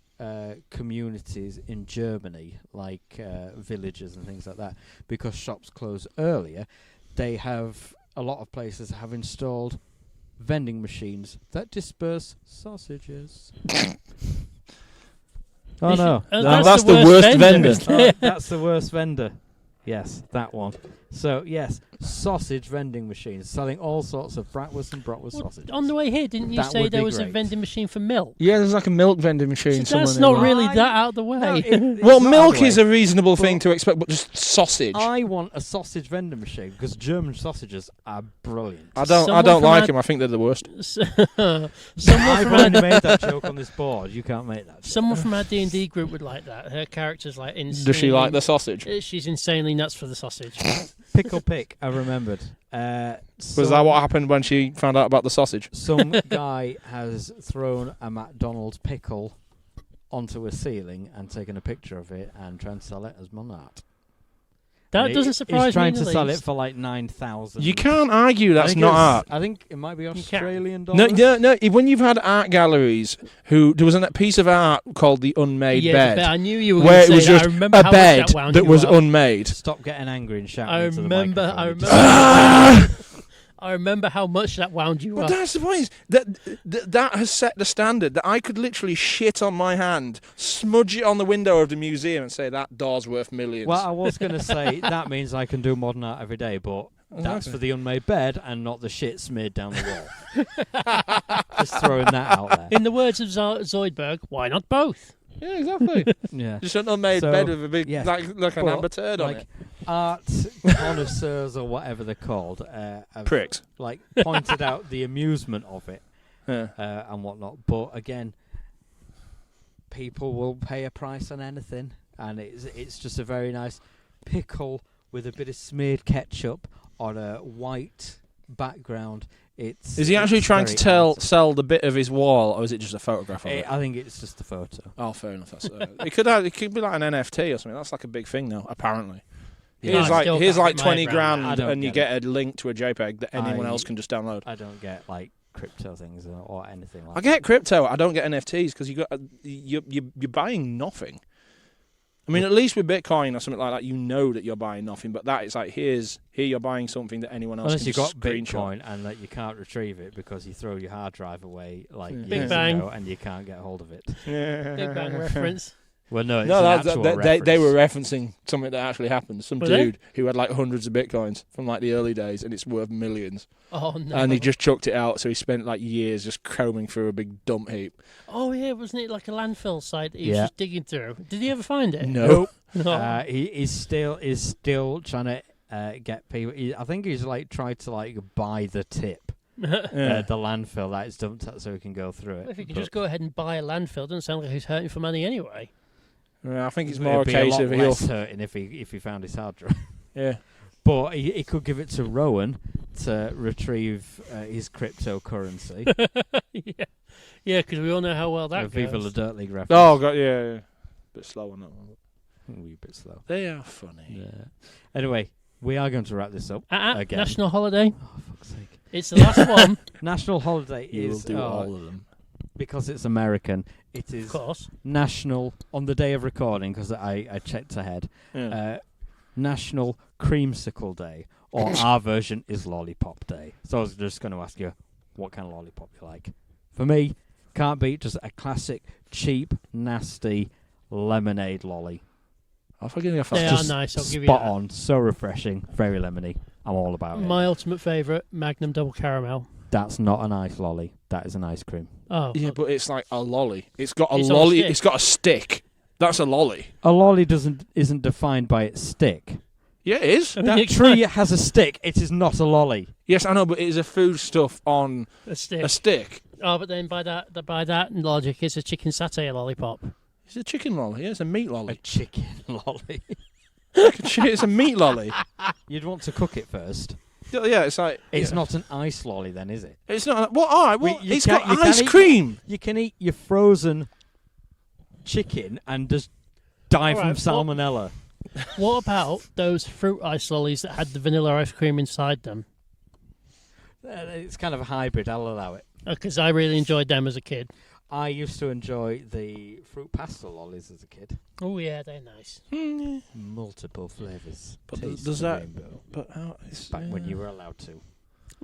communities in Germany, like villages and things like that, because shops close earlier. They have a lot of places have installed vending machines that disperse sausages. Oh no! That's the worst vendor. isn't Oh, it? that's the worst vendor. Yes, that one. So, yes, sausage vending machines selling all sorts of bratwurst and bratwurst sausages. On the way here, didn't you That say would there be was a great. vending machine for milk? Yeah, there's like a milk vending machine. So that's somewhere not nearby. really that out of the way. No, it's Well, not milk that way. is a reasonable thing But- to expect, but just sausage. I want a sausage vending machine because German sausages are brilliant. I Someone don't from like our- them. I think they're the worst. Someone I've from already our made that joke on this board. You can't make that joke. someone from our D&D group would like that. Her character's like insane. Does she like the sausage? She's insanely nuts for the sausage. Pickle Pick, I remembered. Was that what happened when she found out about the sausage? Some guy has thrown a McDonald's pickle onto a ceiling and taken a picture of it and trying to sell it as Monart. That doesn't surprise me. He's trying in to the sell it least. for like 9,000. You can't argue I that's think not it's- art. I think it might be can. Australian No, dollars. no. When you've had art galleries, there was a piece of art called the Unmade Yeah, Bed, but I knew you were where it going was to say that. just I remember a how bed much that wound that you was up. unmade. Stop getting angry and shouting I into the remember. microphone. I You remember. just- I remember how much that wound you But up. that's the point. That has set the standard that I could literally shit on my hand, smudge it on the window of the museum, and say that door's worth millions. Well, I was going to say that means I can do modern art every day, but that's for the unmade bed and not the shit smeared down the wall. Just throwing that out there. In the words of Zoidberg, why not both? Yeah, exactly. Yeah. Just an unmade So, bed with a big, yeah. like an But, amber turd on like, it. art connoisseurs or whatever they're called have Pricks. like pointed out the amusement of it Yeah. and whatnot. But again, people will pay a price on anything, and it's just a very nice pickle with a bit of smeared ketchup on a white background. Is he actually trying to sell the bit of his wall, or is it just a photograph of it? I think it's just a photo. Oh, fair enough. That's, it could be like an NFT or something. That's like a big thing now, apparently. Yeah. Here's like 20 I grand, don't and you get get a link to a JPEG that anyone else can just download. I don't get like crypto things or anything like I get crypto. I don't get NFTs because you're buying nothing. I mean, at least with Bitcoin or something like that, you know that you're buying nothing. But that it's like here you're buying something that anyone else unless can you've just got screenshot. Bitcoin and that you can't retrieve it because you throw your hard drive away like Big years Bang. ago and you can't get hold of it. Big Bang reference. Well, no, it's No, an actual they were reference. referencing something that actually happened. Some Were they? dude who had like hundreds of Bitcoins from like the early days, and it's worth millions. Oh, no. And he just chucked it out, so he spent like years just combing through a big dump heap. Oh, yeah, wasn't it like a landfill site that he was Yeah. just digging through? Did he ever find it? No. No. He is still trying to get people. I think he's like tried to like buy the tip, Yeah. the landfill that it's dumped at, so he can go through it. If you could But just go ahead and buy a landfill, doesn't sound like he's hurting for money anyway. Yeah, I think it's it'd more a be case lot of less hurting if he found his hard drive. yeah. But he could give it to Rowan to retrieve his cryptocurrency. Yeah, because we all know how well that Viva La goes. Dirt League reference. Oh god, yeah. Bit slow on that one. A wee bit slow. They are funny. Yeah. Anyway, we are going to wrap this up again. National holiday. Oh, fuck's sake. It's the last one, National holiday You will is do all of them. because it's American. It of is course. national on the day of recording because I checked ahead. Yeah. National Creamsicle Day, or our version is Lollipop Day. So I was just going to ask you what kind of lollipop you like. For me, can't beat just a classic, cheap, nasty lemonade lolly. I'm forgetting if They I are Just nice, I'll give you spot that. on, so refreshing, very lemony. I'm all about it. My ultimate favourite, Magnum Double Caramel. That's not an ice lolly. That is an ice cream. Oh, Yeah, but it's like a lolly. It's got a It's on a lolly. stick. It's got a stick. That's a lolly. A lolly isn't defined by its stick. Yeah, it is. I mean, That it tree has a stick. It is not a lolly. Yes, I know, but it is a foodstuff on a stick. a stick. Oh, but then by that logic, it's a chicken satay lollipop. It's a chicken lolly. Yeah, it's a meat A lolly. chicken lolly. It's a meat lolly. You'd want to cook it first. Yeah, it's like It's yeah. not an ice lolly then, is it? It's not. Well, all right. Well, You it's can't- got you ice can't eat- cream. You can eat your frozen chicken and just die from Alright, salmonella. What about those fruit ice lollies that had the vanilla ice cream inside them? It's kind of a hybrid, I'll allow it. Because I really enjoyed them as a kid. I used to enjoy the fruit pastel lollies as a kid. Oh yeah, they're nice. Multiple flavours. But Taste does the that- rainbow. But how? It's, Back when you were allowed to.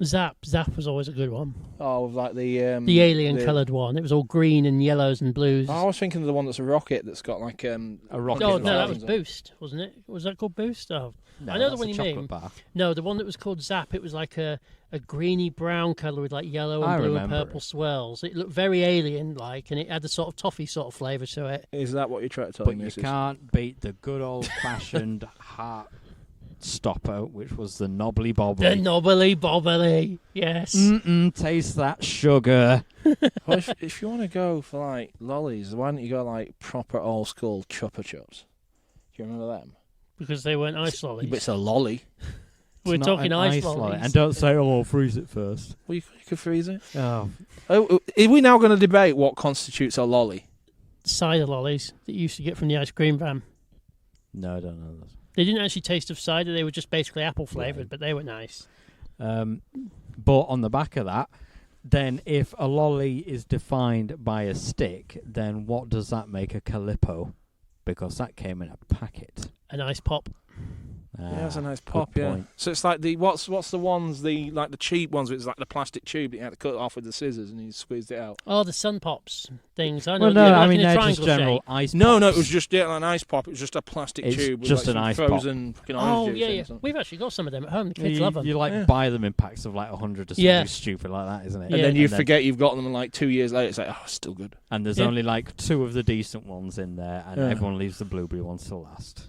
Zap was always a good one. Oh, like the The alien coloured one. It was all green and yellows and blues. I was thinking of the one that's a rocket that's got like A rocket. Oh, rocket no, that was flowers on. Boost, wasn't it? Was that called Boost? Oh, No, I know the that's one a you chocolate mean. bar. no, the one that was called Zap. It was like a greeny brown colour with like yellow and I blue and remember purple it. swirls. It looked very alien-like, and it had the sort of toffee sort of flavour to it. Is that what you're trying to tell But me, you Mrs.? can't beat the good old-fashioned heart stopper, which was the knobbly bobbly. The knobbly bobbly, yes. Taste that sugar. Well, if you want to go for like lollies, why don't you go like proper old school Chupa Chups? Do you remember them? Because they weren't ice lollies. But it's a lolly. We're It's not talking an ice lolly. lollies. And don't say, "Oh, I'll freeze it first." Well, you could freeze it. Oh, Oh, are we now going to debate what constitutes a lolly? Cider lollies that you used to get from the ice cream van. no, I don't know that. They didn't actually taste of cider. They were just basically apple flavoured, Right. but they were nice. But on the back of that, then if a lolly is defined by a stick, then what does that make a Calippo? Because that came in a packet. An ice pop. Yeah, that's a nice pop. Yeah. point. So it's like the what's the ones the cheap ones? Where it's like the plastic tube that you had to cut off with the scissors and you squeezed it out. Oh, the Sun Pops things. I know. Well, no, like I mean in a they're just triangle general shape. ice. No, pops. it was just an ice pop. It was just a plastic It's tube with just like an some ice pop. frozen fucking orange Oh juice yeah, in yeah. or something. We've actually got some of them at home. The kids love them. You Yeah. buy them in packs of like 100 or something Yeah. stupid like that, isn't it? And then you forget you've got them, and like 2 years later, it's like, oh, it's still good. And there's Yeah. only like 2 of the decent ones in there, and Yeah. everyone leaves the blueberry ones to last.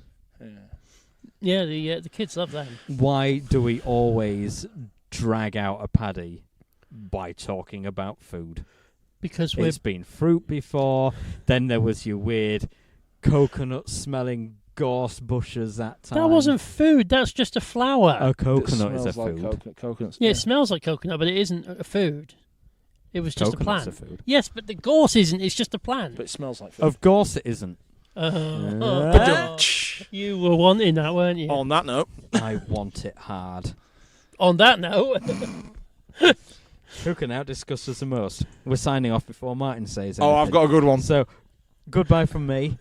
Yeah, the kids love them. Why do we always drag out a Paddy by talking about food? Because we're It's been fruit before, then there was your weird coconut-smelling gorse bushes that time. that wasn't food. That's just a flower. A coconut is a Smells like food. coconuts. Yeah, it smells like coconut, but it isn't a food. It was just Coconut's a plant. food. Yes, but the gorse isn't. It's just a plant. But it smells like food. Of course it isn't. You were wanting that, weren't you? On that note, I want it hard. On that note, Who can outdiscuss us the most? We're signing off before Martin says anything. oh, I've got a good one. So, goodbye from me.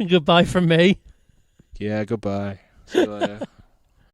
goodbye from me. Yeah, goodbye. See you later.